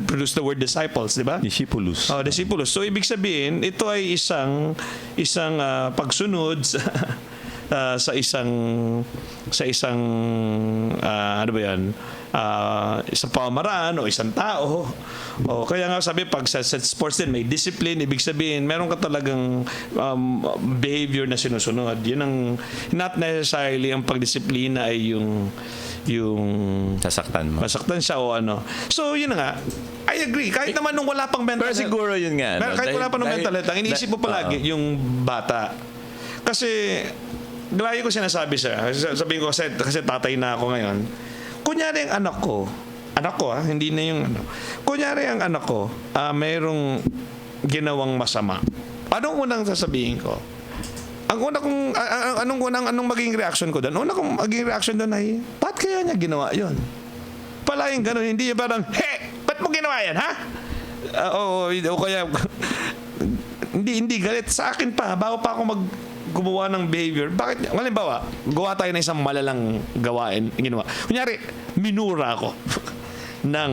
produced the word disciples, di ba? Discipulus. Oh, discipulus. So ibig sabihin, ito ay isang pagsunod sa isang ano ba 'yan? Isang pamamaraan o isang tao. O kaya nga sabi pag sa sports din may discipline, ibig sabihin meron ka talagang behavior na sinusunod. Yun ang not necessarily ang pagdisiplina ay yung Sasaktan mo. masaktan siya o ano. So yun na nga. I agree. Kahit naman nung wala pang mental Pero health. siguro yun nga. No? Kahit wala pa ng mental health, ang iniisip mo palagi yung bata. Kasi lagi ko sinasabi siya. Sabihin ko kasi tatay na ako ngayon. Kunyari ang anak ko hindi na yung ano. Kunyari ang anak ko, mayroong ginawang masama. Anong unang sasabihin ko? Ang una kong anong magiging reaction ko doon? Una kong magiging reaction doon ay, ba't kaya niya ginawa 'yon? Palaging ganun, hindi parang, ba't mo ginawa yan, ha? O kaya, hindi galit sa akin pa, bago pa ako gumawa ng behavior. Bakit? Halimbawa, gawa tayo ng isang malalang gawain, ginawa. Kunyari, minura ako ng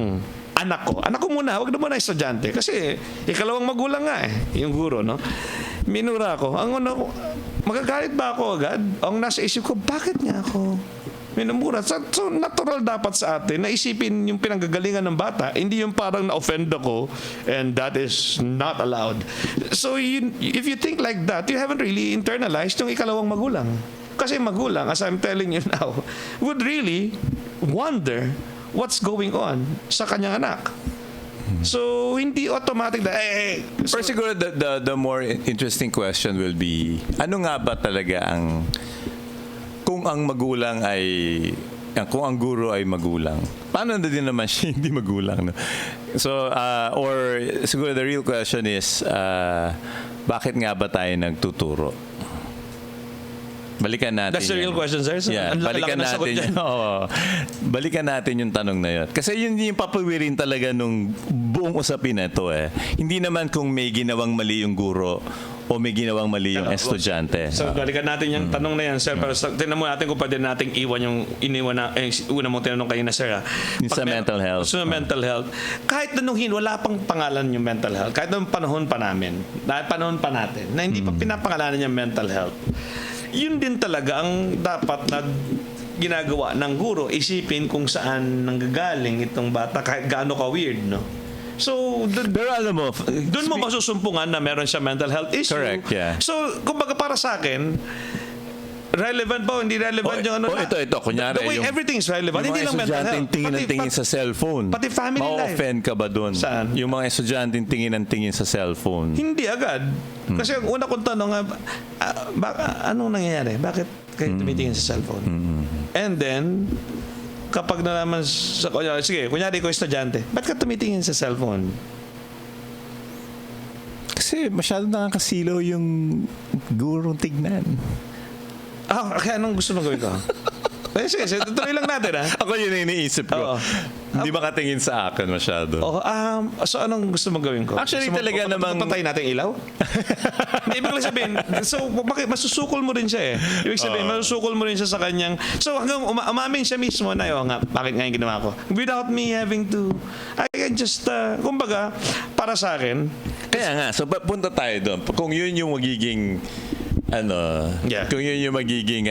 anak ko. Anak ko muna, wag na muna estudyante. Kasi, ikalawang magulang nga yung guro, no? Minura ako. Ang una ko, magagalit ba ako agad? Ang nasa isip ko, bakit niya ako minumura? So natural dapat sa atin na isipin yung pinanggagalingan ng bata, hindi yung parang na-offend ako and that is not allowed. So if you think like that, you haven't really internalized yung ikalawang magulang. Kasi magulang, as I'm telling you now, would really wonder what's going on sa kanyang anak. So hindi automatic na Pero siguro the more interesting question will be, ano nga ba talaga ang kung ang guro ay magulang, paano na din naman siya hindi magulang? No? So, or siguro the real question is, bakit nga ba tayo nagtuturo? Balikan natin. That's the real question, sir. So, Yeah, balikan natin. Balikan natin yung tanong na yun. Kasi yun yung papawirin talaga nung buong usapin na ito Hindi naman kung may ginawang mali yung guro o may ginawang mali yung estudyante. So, balikan natin yung tanong na yan, sir. Pero tingnan mo natin kung pwede nating iniwan na, una mong tinanong kayo na, sir. Sa mental health. Sa mental health. Kahit na nung wala pang pangalan yung mental health, kahit nung panahon pa natin, na hindi pa pinapangalanan yung mental health, yun din talaga ang dapat na ginagawa ng guro, isipin kung saan nanggagaling itong bata, kahit gaano ka-weird, no? So, pero alam mo, doon mo masusumpungan na meron siya mental health issue. Correct, yeah. So, kumbaga para sa akin, relevant ba o hindi relevant yung ano na? Ito. Kunyari, the way everything is relevant. Hindi lang mental health. Tingin sa cellphone. Pati family life. Ma-offend ka ba doon? Saan? Yung mga estudyante tingin sa cellphone. Hindi agad. Kasi ang una kong tanong, anong nangyayari? Bakit kayo tumitingin sa cellphone? And then, kapag nalaman kunyari ko estudyante, ba't ka tumitingin sa cellphone? Kasi masyado nakakasilaw yung gurong tignan. Kaya anong gusto mong gawin ko? Sige, tuloy lang natin, Ako yun yung iniisip ko. Oo. Hindi makatingin sa akin masyado. So anong gusto mong gawin ko? Actually, talaga namang... Papatayin natin ilaw? Ibig lang sabihin, so bakit masusukol mo rin siya Ibig sabihin, masusukol mo rin siya sa kanyang... So hanggang umamin siya mismo na, bakit nga yung ginawa ko? Without me having to... I can just... kumbaga, para sa akin... Kaya nga, so punta tayo doon. Kung yun yung magiging... kung yun yung magiging...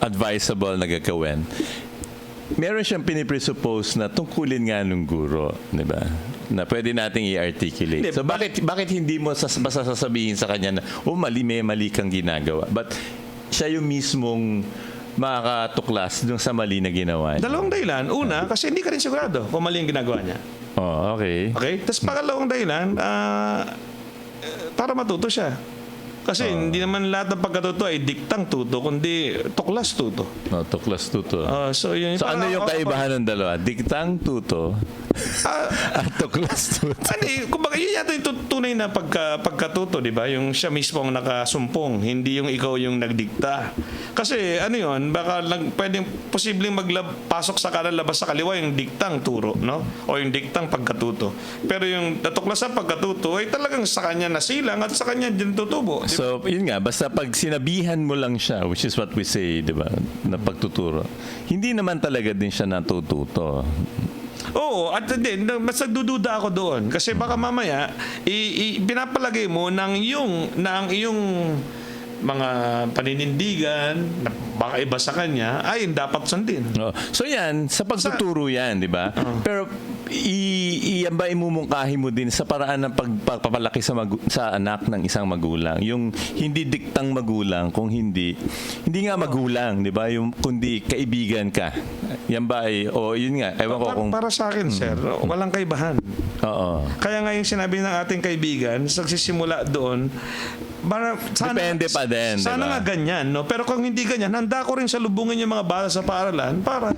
advisable na gagawin. Meron siyang pinipresuppose na tungkulin nga ng guro, di ba? Na pwede nating i-articulate. So bakit hindi mo basta sasabihin sa kanya na mali kang ginagawa. But siya yung mismong makakatuklas dun sa mali na ginawa niya. Dalawang dahilan. Una, kasi hindi ka rin sigurado kung mali yung ginagawa niya. Oh, okay. Okay? Tapos pangalawang dahilan, para matuto siya. Kasi hindi naman lahat ng pagkatuto ay diktang tuto, kundi tuklas tuto. No, tuklas tuto. So, yun, So ano yung kaibahan ng dalawa? Diktang tuto at tuklas tuto. Kumbaga, yun yata yung tunay na pagkatuto, di ba? Yung siya mismo ang nakasumpong, hindi yung ikaw yung nagdikta. Kasi ano yun, baka pwedeng posibleng pasok sa kanan, labas sa kaliwa yung diktang turo, no? O yung diktang pagkatuto. Pero yung natuklas sa pagkatuto ay talagang sa kanya nasilang at sa kanya din tutubo. So, yun nga, basta pag sinabihan mo lang siya, which is what we say, di ba, na pagtuturo, hindi naman talaga din siya natututo. Oo, at din, mas nagdududa ako doon. Kasi baka mamaya, pinapalagay mo ng iyong mga paninindigan na baka iba sa kanya ay dapat sundin. Oh. So yan, sa pagtuturo yan, di ba? Pero yan ba imumungkahi mo din sa paraan ng pagpapalaki sa anak ng isang magulang? Yung hindi diktang magulang, kung hindi nga magulang, di ba? Yung kundi kaibigan ka. Yan ba ay, yun nga, ewan ko kung... Para sa akin, sir, walang kaibahan. Oo. Kaya nga yung sinabi ng ating kaibigan, nagsisimula doon, depende pa din, sana diba? nga ganyan, no? Pero kung hindi ganyan, handa ko rin salubungin yung mga bata sa paaralan para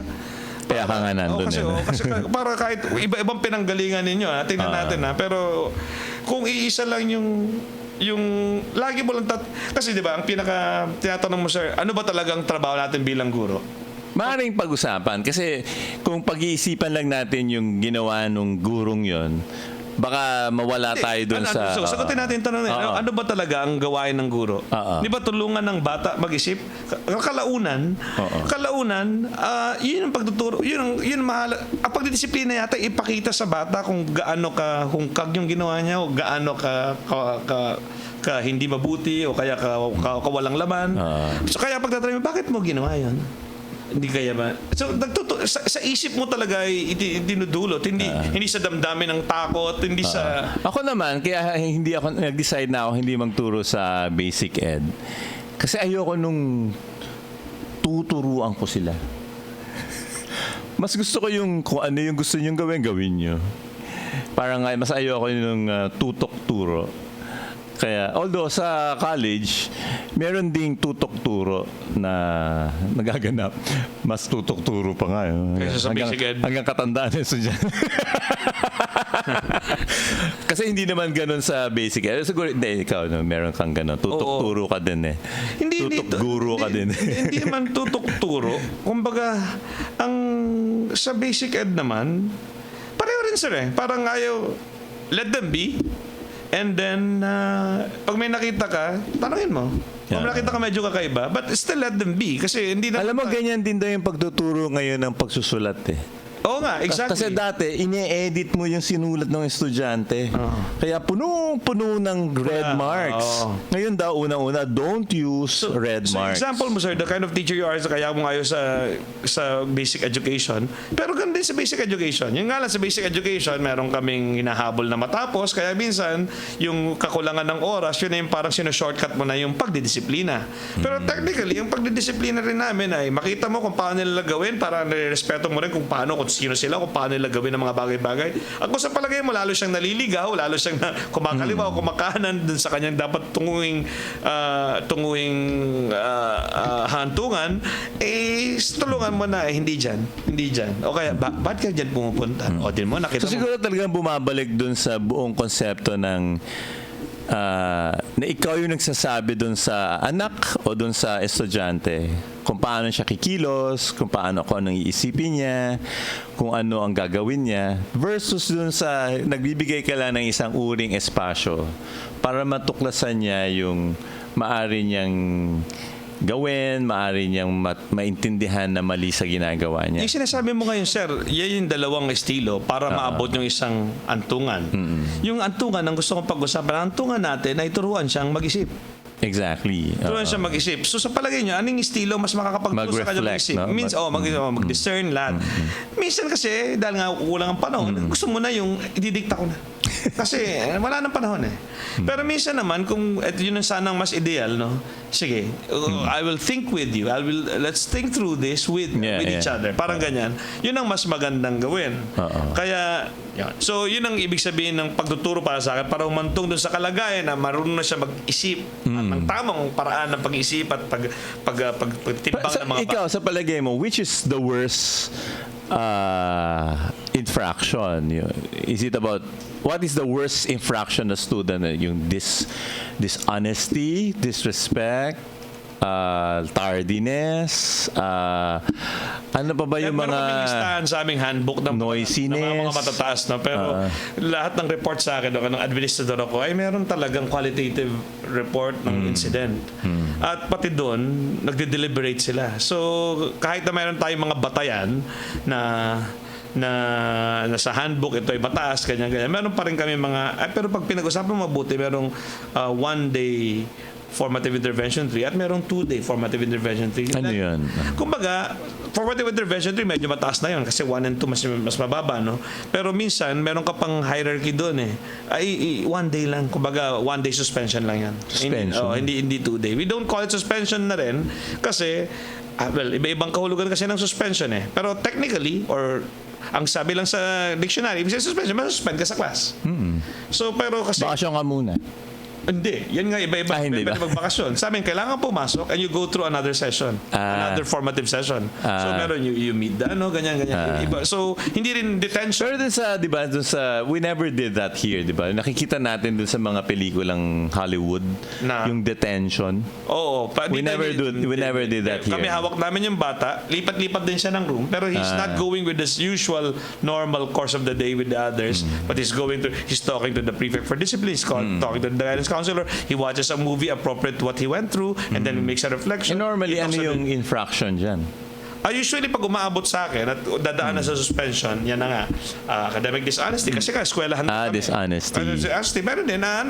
Kaya ka nga nandun. kasi para kahit iba-ibang pinanggalingan ninyo, tingnan natin, pero kung iisa lang yung lagi mo lang kasi di ba ang pinaka tinatanong mo, sir, ano ba talagang trabaho natin bilang guro? Maaaring pag-usapan kasi kung pag-iisipan lang natin yung ginawa nung gurong yon, baka mawala tayo doon sa... Sagutin natin yung tanong na ano ba talaga ang gawain ng guro? Di ba tulungan ng bata mag-isip? Kalaunan, yun ang pagtuturo, yun mahal. Ang pagdidisiplina yata ipakita sa bata kung gaano ka hungkag yung ginawa niya o gaano ka hindi mabuti o kaya ka walang laman. So kaya pagtatanong, bakit mo ginawa yun? Hindi kaya ba? So, sa isip mo talaga dinudulot. Hindi sa damdamin ng takot, hindi sa... Ako naman, kaya hindi ako nag-decide na ako hindi magturo sa basic ed. Kasi ayoko nung tuturuan ko sila. Mas gusto ko yung kung ano yung gusto niyong gawin nyo. Parang mas ayoko yung tutok-turo. Kaya, although sa college, meron ding tutok-turo na nagaganap. Mas tutok-turo pa nga. Kaysa sa basic ed. Hanggang katandaan na estudyante. Kasi hindi naman ganun sa basic ed. Siguro, hindi, ikaw, meron kang ganun. Tutok-turo ka din eh. Tutok-guro ka din. Hindi naman tutok-turo. Kumbaga, sa basic ed naman, pareho rin sir eh. Parang ayaw, let them be. And then, pag may nakita ka, tanungin mo. Kung nakita ka medyo kakaiba, but still let them be. Kasi hindi na... Alam mo, ganyan din daw yung pagtuturo ngayon ng pagsusulat eh. Oo nga, exactly. Kasi dati, ine-edit mo yung sinulat ng estudyante. Kaya punong-puno ng red marks. Ngayon daw, unang-una, don't use red marks. Example mo, sir, the kind of teacher you are, kaya mo ngayon sa basic education. Pero ganun din sa basic education. Yung nga lang sa basic education, meron kaming hinahabol na matapos. Kaya minsan, yung kakulangan ng oras, yun na yung parang sino-shortcut mo na yung pagdidisiplina. Pero technically, yung pagdidisiplina rin namin ay makita mo kung paano nila gawin para nirespeto mo rin kung paano, kung sino sila, kung paano nila gawin ang mga bagay-bagay. At kung sa palagay mo, lalo siyang naliligaw, lalo siyang kumakaliwa o kumakanan dun sa kanyang dapat tunguing hantungan, tulungan mo na, hindi dyan. O kaya, ba't ka dyan pumupunta? O din mo, nakita So siguro talagang bumabalik dun sa buong konsepto ng na ikaw yung nagsasabi dun sa anak o dun sa estudyante kung paano siya kikilos, kung anong iisipin niya, kung ano ang gagawin niya, versus dun sa nagbibigay ka lang ng isang uring espasyo para matuklasan niya yung maari niyang gawin, maari niyang maintindihan na mali sa ginagawa niya. Yung sinasabi mo ngayon, sir, yan yung dalawang estilo para maabot yung isang antungan. Yung antungan, ang gusto kong pag-usapan, ang antungan natin ay turuan siyang mag-isip. Exactly. Turuan siyang mag-isip. So sa palagay niyo, anong estilo mas makakapagturo sa kanyang mag-isip? No? Mag-discern lahat. Minsan kasi, dahil nga kulang ang panahon, gusto mo na yung ididikta ko na. Kasi wala nang panahon eh. Pero minsan naman, kung yun ang sanang mas ideal, no? Sige, I will think with you. Let's think through this with each other. Parang ganyan. Yun ang mas magandang gawin. Kaya, yun. So, yun ang ibig sabihin ng pagtuturo para sa akin, para humantong dun sa kalagayan na marunong na siya mag-isip at ng tamang paraan ng pag-isip at pagtimbang ng mga Ikaw, sa palagay mo, which is the worst infraction? Is it about what is the worst infraction na student? Yung dishonesty, disrespect, tardiness, ano pa ba yung meron mga kaming listahan sa aming handbook ng noisiness, mga matataas na, pero lahat ng report sa akin ng administrator ako ay meron talagang qualitative report ng incident. At pati doon nagde-deliberate sila. So kahit na meron tayong mga batayan na sa handbook ito ay mataas, ganyan. Meron pa rin kami mga pero pag pinag-usapan mabuti, merong 1-day formative intervention 3 at merong 2-day formative intervention 3. Ano yun? Kumbaga, formative intervention 3 medyo mataas na yun kasi 1 and 2 mas mababa, no? Pero minsan, meron ka pang hierarchy doon eh. Ay, 1 day lang. Kumbaga, 1 day suspension lang yan. Suspension? Hindi 2 day. We don't call it suspension na rin kasi, iba-ibang kahulugan kasi ng suspension eh. Pero technically, or ang sabi lang sa dictionary, ibig sabihin suspension, masuspend ka sa class. So, pero kasi... Bakasyon ka muna. Hindi. Yan nga, iba-iba. Hindi ba? Magbakasyon. Sa amin, kailangan pumasok and you go through another session. Another formative session. So, meron you meet ganyan. Iba. So, hindi rin detention. Pero dun sa, di ba, we never did that here, di ba? Nakikita natin dun sa mga pelikulang Hollywood, yung detention. Oo. We never did that here. Kami hawak namin yung bata, lipat-lipat din siya ng room, pero he's not going with this usual normal course of the day with the others, but he's talking to the prefect for discipline, he's talking to the guidance counselor, he watches a movie appropriate to what he went through, and then he makes a reflection. And normally, ano yung infraction dyan? Usually, pag umaabot sa akin at dadaan na sa suspension, yan na nga, academic dishonesty. Kasi ka, eskwelahan kami. Dishonesty. Meron din na,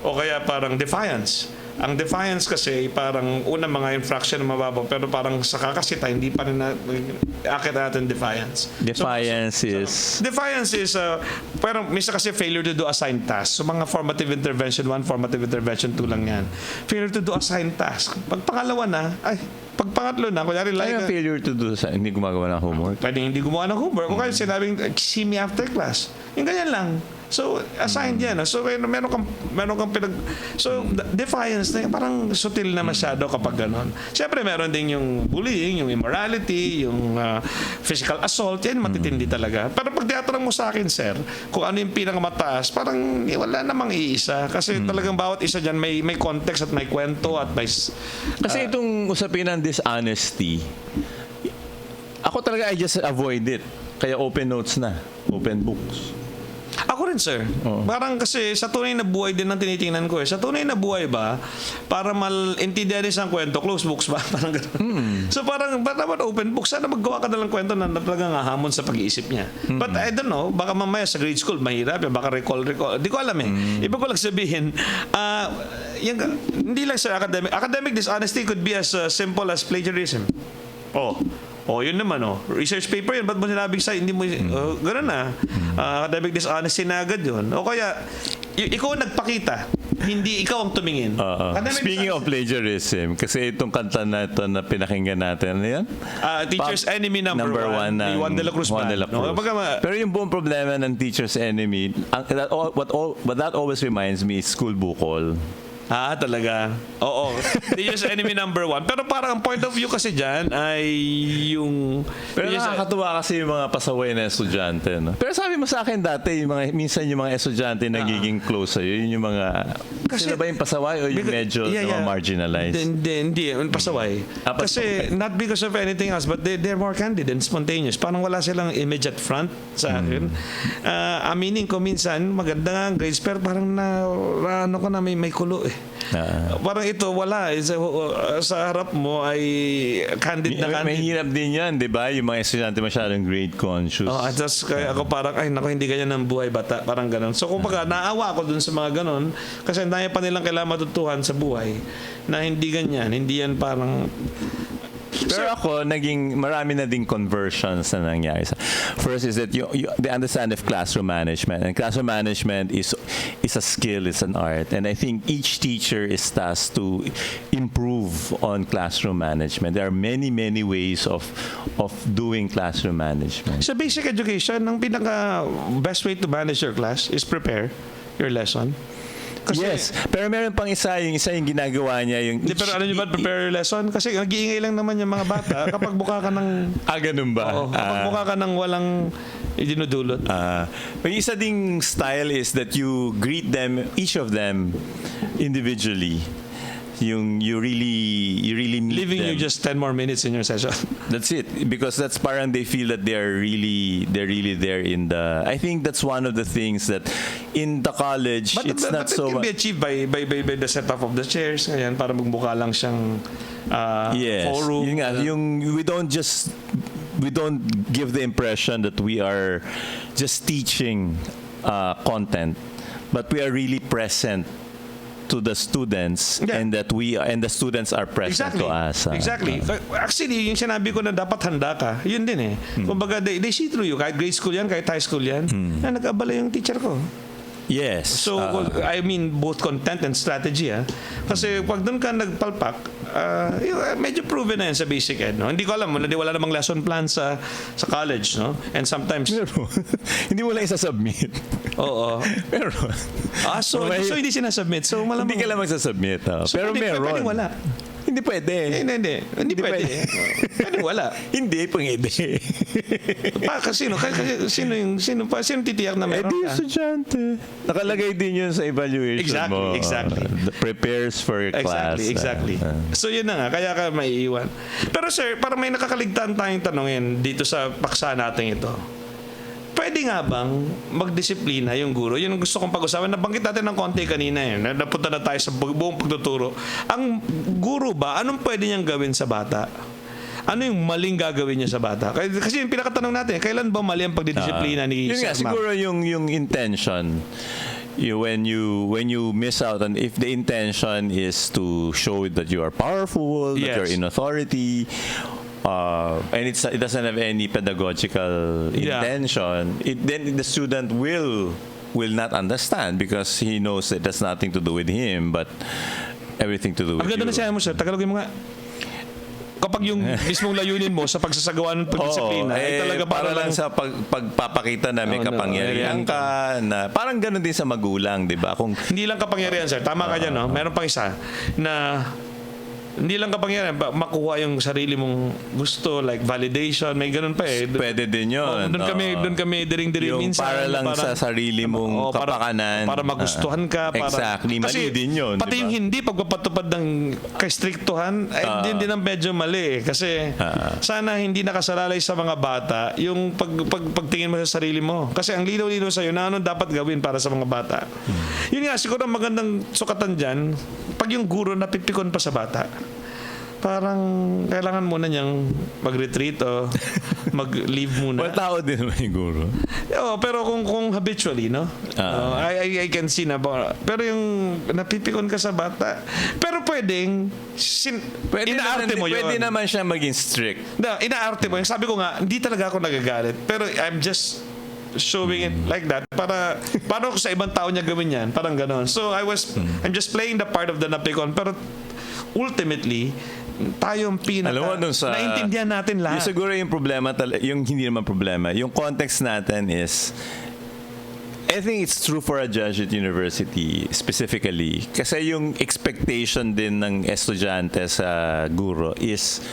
o kaya parang defiance. Ang defiance kasi parang unang mga infraction na mababaw, pero parang sa kakasita hindi pa rin akit natin defiance. Defiance is parang minsan kasi failure to do assigned task. So mga formative intervention 1, formative intervention 2 lang yan. Failure to do assigned task. Pag pangalawa na, pag pangatlo na, kunyari like failure to do hindi gumagawa ng homework. Pwede hindi gumawa ng homework. O kaya sinabing see me after class. Yung ganyan lang. So, assigned yan. So, meron kang So, defiance na parang sutil na masyado kapag ganon. Siyempre, meron din yung bullying, yung immorality, yung physical assault. Yan, matitindi talaga. Pero pag tinatanong mo sa akin, sir, kung ano yung pinakamataas, parang wala namang iisa. Kasi talagang bawat isa dyan may context at may kwento at may... Kasi itong usapin ng dishonesty, ako talaga, I just avoid it. Kaya open notes na. Open books. Ako rin, sir. Parang kasi sa tunay na buhay din ang tinitingnan ko eh. Sa tunay na buhay ba, para mal-intindihan isang kwento, close books ba? Parang gano'n. So parang, ba't naman open books? Sana maggawa ka na lang kwento na talagang hahamon sa pag-iisip niya. But I don't know, baka mamaya sa grade school, mahirap. Baka recall. Di ko alam eh. Iba ko lang sabihin, hindi lang sa academic. Academic dishonesty could be as simple as plagiarism. Yun naman, research paper yun. Ba't mo sinabing sa hindi mo, gano'n na. Academic dishonesty na agad yun. O kaya, ikaw nagpakita, hindi ikaw ang tumingin. Speaking of plagiarism, kasi itong kanta na ito na pinakinggan natin, ano yan? Teacher's Enemy number 1 ng Juan de la Cruz. Pero yung buong problema ng Teacher's Enemy, what that always reminds me is school bukol. Talaga. Oo. Teacher's Enemy number 1. Pero parang ang point of view kasi dyan ay yung... Pero nakakatuwa kasi yung mga pasaway na estudyante. No? Pero sabi mo sa akin dati, minsan yung mga estudyante nagiging close sa'yo. Yun yung mga... Sila ba yung pasaway o yung medyo marginalized? Hindi. Pasaway. Kasi not because of anything else, but they're more candid and spontaneous. Parang wala silang image at front sa akin. Aminin ko minsan, maganda nga ang grades, pero parang may kulo eh. Parang ito wala sa harap mo ay candid na candid. May hirap din yan, di ba? Yung mga estudyante masyadong grade conscious. At kaya ako parang hindi ganyan ang buhay bata, parang gano'n. So kumbaga naawa ako dun sa mga gano'n kasi dahil pa nilang kailangan matutuhan sa buhay na hindi ganyan, hindi yan parang Pero ako, marami na ding conversions na nangyari. First is that they understand of classroom management. And classroom management is a skill, it's an art. And I think each teacher is tasked to improve on classroom management. There are many, many ways of doing classroom management. Sa basic education, ang pinaka best way to manage your class is prepare your lesson. Kasi, yes, pero meron pang isa yung ginagawa niya yung... Pero ano nyo ba, prepare your lesson? Kasi nag-iingay lang naman yung mga bata kapag buka ka ng... ganun ba? Oo, kapag buka ka ng walang dinudulot. Yung isa ding style is that you greet them, each of them, individually. You really meet Leaving them. you just 10 more minutes in your session. That's it, because that's parang they feel that they're really there in the. I think that's one of the things that in the college it's not it so. can be achieved by the setup of the chairs, ngayon, para magbuka lang siyang Yes, forum. yun nga, we don't give the impression that we are just teaching content, but we are really present to the students, Yeah. and the students are present to us. Exactly. Actually, yung sinabi ko na dapat handa ka, yun din eh. Kumbaga, they see through you. Kahit grade school yan, kahit high school yan, na nag-abala yung teacher ko. Yes. So, I mean, both content and strategy. Kasi pag doon ka nagpalpak, medyo proven na yan sa basic ed. No? Hindi ko alam, wala namang lesson plan sa college. No? And sometimes... Hindi mo lang isa-submit. Oo. Meron. So hindi sinasubmit. So, malamang... Hindi ka lang magsasubmit. So, pero pwedeng meron. wala. Hindi pwede. Hindi pwede. Pwedeng wala. Hindi, pwede. Sino titiyak na meron ka? Estudyante. Nakalagay din yun sa evaluation mo. Exactly. Prepares for class. Exactly. So yun na nga, kaya ka maiiwan. Pero sir, parang may nakakaligtaan tayong tanongin dito sa paksa natin ito. Pwede nga bang magdisiplina yung guro? Yun ang gusto kong pag-usapan. Nabanggit natin ng konti kanina eh. Napunta na tayo sa buong pagtuturo. Ang guro ba, anong pwede niyang gawin sa bata? Ano yung maling gagawin niya sa bata? Kasi yung pinakatanong natin, kailan ba mali ang pagdidisiplina ni Yun nga, Sir Mac? siguro yung intention. When you miss out, and if the intention is to show that you are powerful, that Yes. you're in authority, and it doesn't have any pedagogical intention, then the student will not understand, because he knows it has nothing to do with him but everything to do with Ang ganda you. na siya mo, sir. Tagalogin mo nga. Kapag yung mismong layunin mo sa pagsasagawa ng pagdisiplina, ay talaga para lang sa pagpapakita na may kapangyarihan ka, na parang ganoon din sa magulang, di ba? Kung Hindi lang kapangyarihan, sir. Tama ka dyan, no? Meron pang isa na hindi lang kapangyarihan, makuha yung sarili mong gusto, like validation, may ganun pa eh. pwede din yun. Doon kami diring-diring yung minsan. para lang sa sarili mong kapakanan. Para magustuhan ka. Exactly. Mali din yun. Pati diba? yung hindi pagpapatupad ng kastriktuhan, ay din ang medyo mali eh. Kasi sana hindi nakasalalay sa mga bata yung pagtingin mo sa sarili mo. Kasi ang linaw-linaw sa'yo na ano dapat gawin para sa mga bata. Yun nga, siguro ang magandang sukatan dyan, pag yung guro napipikon pa sa bata, parang kailangan muna niyang mag-retreat o mag-leave muna. Well, tao din naman yung guro. Pero kung habitually, no? I can see na. Pero yung napipikon ka sa bata, pero pwedeng inaarte mo yun. Pwede naman siya maging strict. Inaarte mo. Sabi ko nga, hindi talaga ako nagagalit. Pero I'm just showing it like that para paano ko sa ibang tao niya gawin yan, parang ganon. So I'm just playing the part of the napikon, pero ultimately tayo ang naintindihan natin lahat. Yung siguro yung problema, yung hindi naman problema, yung context natin is, I think it's true for a Jesuit university specifically, kasi yung expectation din ng estudyante sa guro is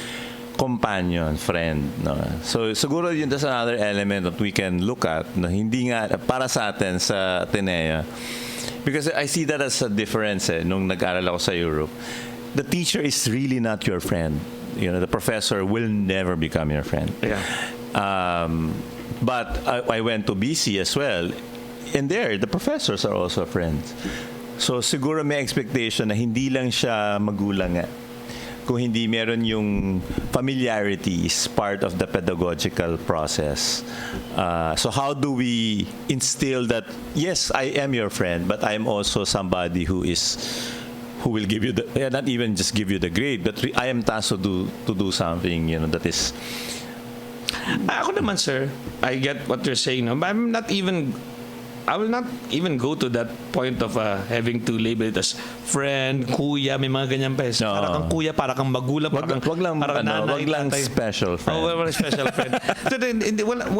companion, friend, no? So siguro yun, that's another element that we can look at, no? Hindi nga para sa atin sa Ateneo, because I see that as a difference nung nag-aral ako sa Europe. The teacher is really not your friend. You know, the professor will never become your friend. Yeah. But I went to BC as well, and there the professors are also friends. So siguro may expectation na hindi lang siya magulang nga, kung hindi meron yung familiarity is part of the pedagogical process. So how do we instill that, yes, I am your friend, but I am also somebody who is who will give you not even just give you the grade, but I am tasked to do something, that is. Ako naman, sir, I get what you're saying, no? But I will not even go to that point of having to label it as friend, kuya, may mga ganyan pa. No. Para kang kuya, para kang magulang, para kang Wag lang, para kang nanay, wag lang tatay. special friend. Oh, wala special friend. So,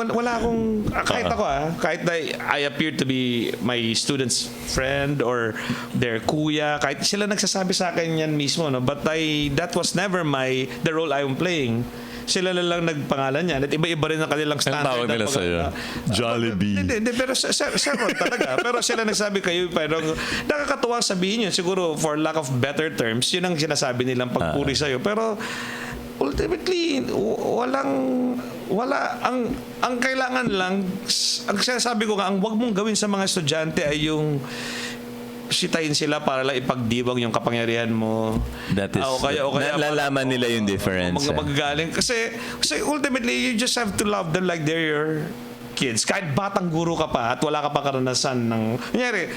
wala akong, kahit ako kahit na I appear to be my student's friend or their kuya, kahit sila nagsasabi sa akin yan mismo, no? But that was never the role I'm playing. Sila lang nagpangalan niyan at iba-iba rin ang kanilang standard. Ang tawag nila sa'yo? Jollibee. Hindi, pero sir talaga. Pero sila nagsabi kayo, pero nakakatuwa sabihin yun. Siguro, for lack of better terms, yun ang sinasabi nilang pagpuri sa'yo. Pero, ultimately, ang kailangan lang, ang sinasabi ko nga, ang wag mong gawin sa mga estudyante ay yung sitayin sila para lang ipagdiwang yung kapangyarihan mo. That is, o kaya nalalaman nila yung difference. Magagaling. Kasi ultimately, you just have to love them like they're your kids. Kahit batang guro ka pa at wala ka pa karanasan ng... Kunyari,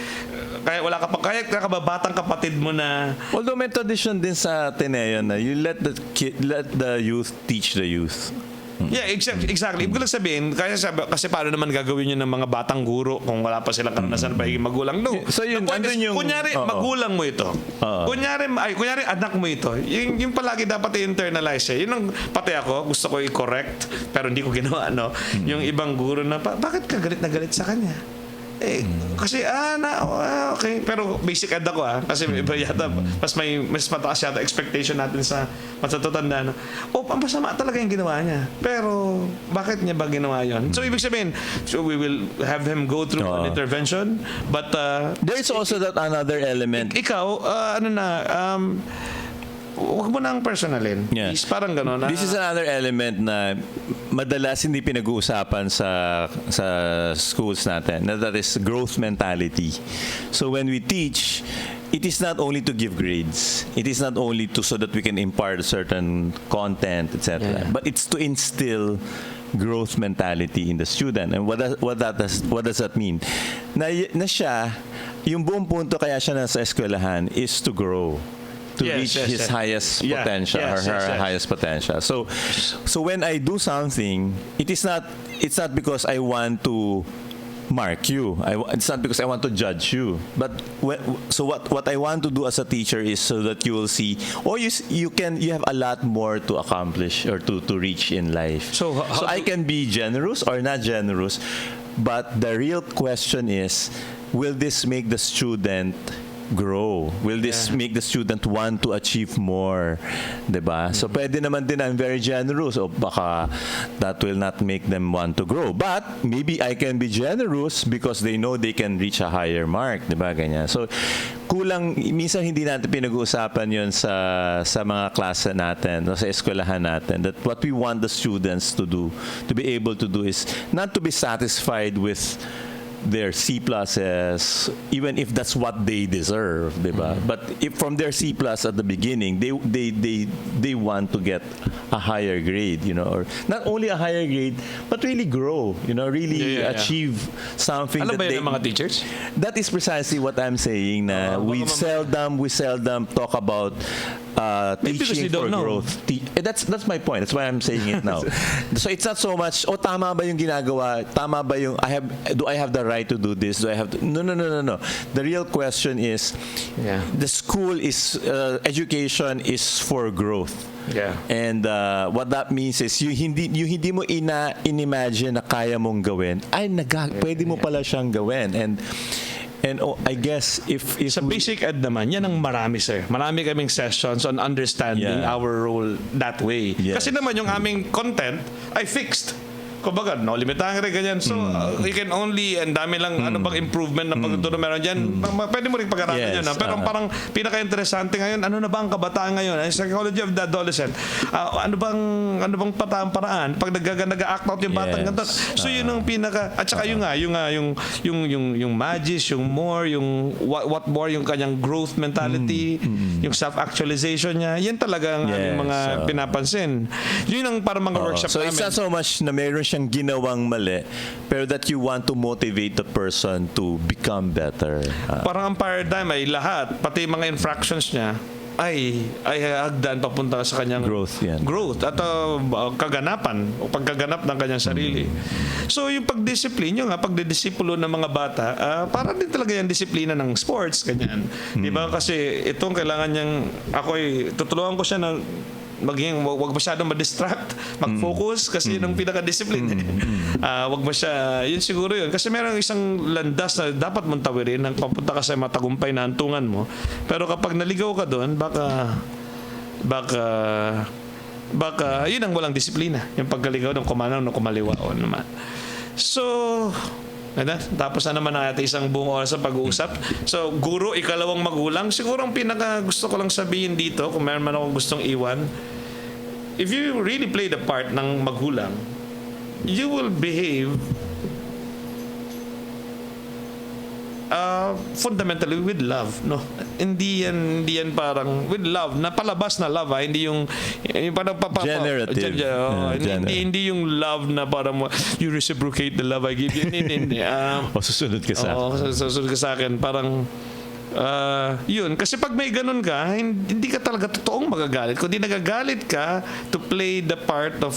kahit ka ba batang kapatid mo na... Although may tradition din sa Ateneo na you let the youth teach the youth. Yeah, exactly. Ibig ko lang sabihin, kasi paano naman gagawin yun ng mga batang guro kung wala pa silang karanasan pa higing magulang? No. So yun, The point is, andun yung... kunyari, magulang mo ito. Kunyari, anak mo ito. Yung palagi dapat i-internalize eh. Yun ang pati ako, gusto ko i-correct, pero hindi ko ginawa, no? Yung ibang guro na, bakit ka galit na galit sa kanya? Kasi okay, pero basic ed ako kasi iba yata mas mataas yata expectation natin sa matatanda na masama talaga yung ginawa niya, pero bakit niya ba ginawa yon? So ibig sabihin, we will have him go through an intervention, but there is also that another element. Ikaw huwag mo nang personalin. Yeah. Parang gano'n. This is another element na madalas hindi pinag-uusapan sa schools natin. That is growth mentality. So when we teach, it is not only to give grades. It is not only so that we can impart certain content, etc. Yeah. But it's to instill growth mentality in the student. And what does that mean? Na siya, yung buong punto kaya siya nasa eskwelahan is to grow. To reach his highest potential or her highest potential. So when I do something, it's not because I want to mark you. It's not because I want to judge you. But what I want to do as a teacher is so that you will see, or you have a lot more to accomplish or to reach in life. So I can be generous or not generous, but the real question is, will this make the student grow? Will this make the student want to achieve more? Diba? So pwede naman din I'm very generous o baka that will not make them want to grow. But maybe I can be generous because they know they can reach a higher mark. Diba? Ganyan. So kulang, minsan hindi natin pinag-uusapan yun sa mga klase natin o sa eskwelahan natin, that what we want the students to do, to be able to do is not to be satisfied with their C++, even if that's what they deserve, diba? But if from their C+ at the beginning, they want to get a higher grade, or not only a higher grade, but really grow, really achieve something. Alam that ba yun ng mga teachers? That is precisely what I'm saying. Na we seldom talk about teaching for growth. That's my point. That's why I'm saying it now. So it's not so much, tama ba yung ginagawa? Tama ba yung, do I have the right to do this? Do I have to? No. The real question is, the school is, education is for growth. Yeah. And what that means is, yung hindi mo inimagine na kaya mong gawin, pwede mo pala siyang gawin. And I guess if sa basic ed naman, yan ang marami, sir. Marami kaming sessions on understanding our role that way. Yes. Kasi naman yung aming content ay fixed. Kumbaga, no limitahan rin ganyan. So, you can only, and dami lang, ano bang improvement na pagtuturo meron dyan, pwede mo rin pag-aralan yun. Pero parang pinaka-interesante ngayon, ano na ba ang kabataan ngayon? Psychology of the adolescent. Ano bang paraan? Pag nag-act out yung batang ganito. So, yun ang pinaka, at saka yung magis, yung more, yung what more, yung kanyang growth mentality, yung self-actualization niya, yan talaga ang aming mga pinapansin. Yun ang parang mga workshop so namin. it's not so much na meron siyang ginawang mali, pero that you want to motivate the person to become better. Parang ang paradigm ay lahat, pati mga infractions niya, ay hagdan papunta sa kanyang Growth yan. at kaganapan o pagkaganap ng kanyang sarili. So yung pagdisiplin, yung pagdidisipulo ng mga bata, para din talaga yung disiplina ng sports, ganyan. Di ba? Kasi itong kailangan niyang, tutulungan ko siya na maging wag masyadong ma-distract, mag-focus kasi yun ang pinaka-discipline. Wag yun siguro yun. Kasi meron isang landas na dapat mong tawirin nang papunta ka sa matagumpay na hantungan mo. Pero kapag naligaw ka doon, baka yun ang walang disiplina. Yung pagkaligaw ng kumanaw ng kumaliwa o naman. So, tapos na naman natin isang buong oras sa pag-uusap. So, Guro, ikalawang magulang. Siguro ang pinaka gusto ko lang sabihin dito, kung meron man akong gustong iwan, if you really play the part ng magulang, you will behave fundamentally with love, no? Hindi yan parang with love, napalabas na love, hindi yung parang generative. Hindi yung love na parang you reciprocate the love I give you. Hindi. Susunod ka sa susunod ka sa akin. Parang yun, kasi pag may ganun ka, hindi ka talaga totoong magagalit. Kundi nagagalit ka to play the part of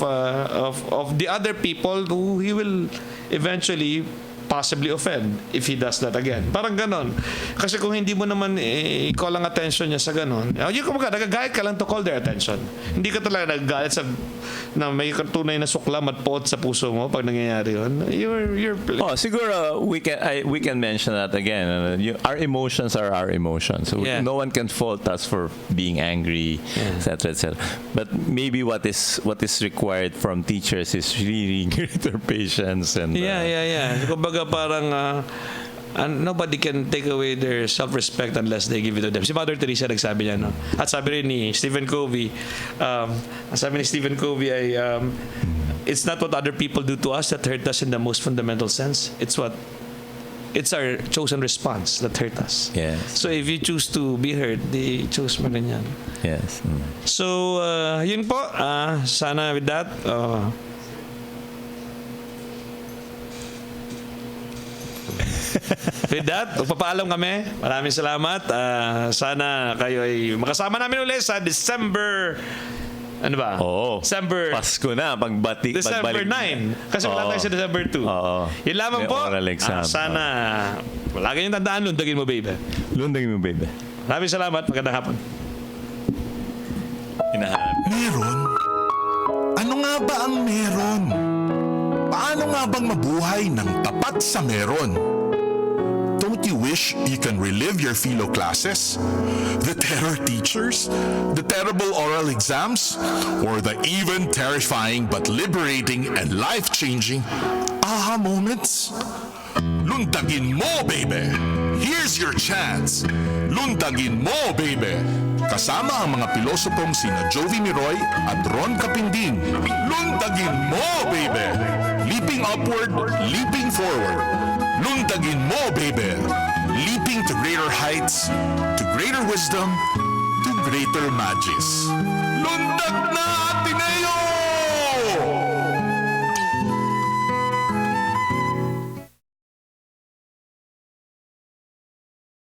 the other people who he will eventually possibly offend if he does that again. Parang ganon. Kasi kung hindi mo naman i-call ang attention niya sa ganon, yung kumbaga, nagagalit ka lang to call their attention. Hindi ka talaga nagagalit na may tunay na suklam at pot sa puso mo pag nangyayari yun. You're siguro we can mention that again. Our emotions are our emotions. So no one can fault us for being angry, etc., etc. But maybe what is required from teachers is really greater patience and Kumbaga parang nobody can take away their self-respect unless they give it to them. Si Mother Teresa nagsabi niya, no? At sabi rin ni Stephen Covey, ay it's not what other people do to us that hurt us in the most fundamental sense. It's our chosen response that hurt us. Yes. So if you choose to be hurt, di choose mo rin yan. Yes. So yun po, sana with that, with that, magpapaalam kami. Maraming salamat. Sana kayo ay makasama namin ulit sa December. Ano ba? December. Pasko na. December 9. Kasi wala tayo sa December 2. Yun lamang May po. oral exam. Sana lagi niyong tandaan, lundagin mo, Beybeh. Lundagin mo, Beybeh. Maraming salamat. Magandang hapon. Meron? Ano nga ba ang meron? Paano nga bang mabuhay ng tapat sa meron? Don't you wish you can relive your philo classes? The terror teachers? The terrible oral exams? Or the even terrifying but liberating and life-changing aha moments? Lundagin mo, Beybeh! Here's your chance! Lundagin mo, Beybeh! Kasama ang mga pilosopong sina Jovi Miroy at Ron Capinding. Lundagin mo, Beybeh! Leaping upward, leaping forward. Lundagin mo, Beybeh! Leaping to greater heights, to greater wisdom, to greater magis. Lundag na, Ateneo!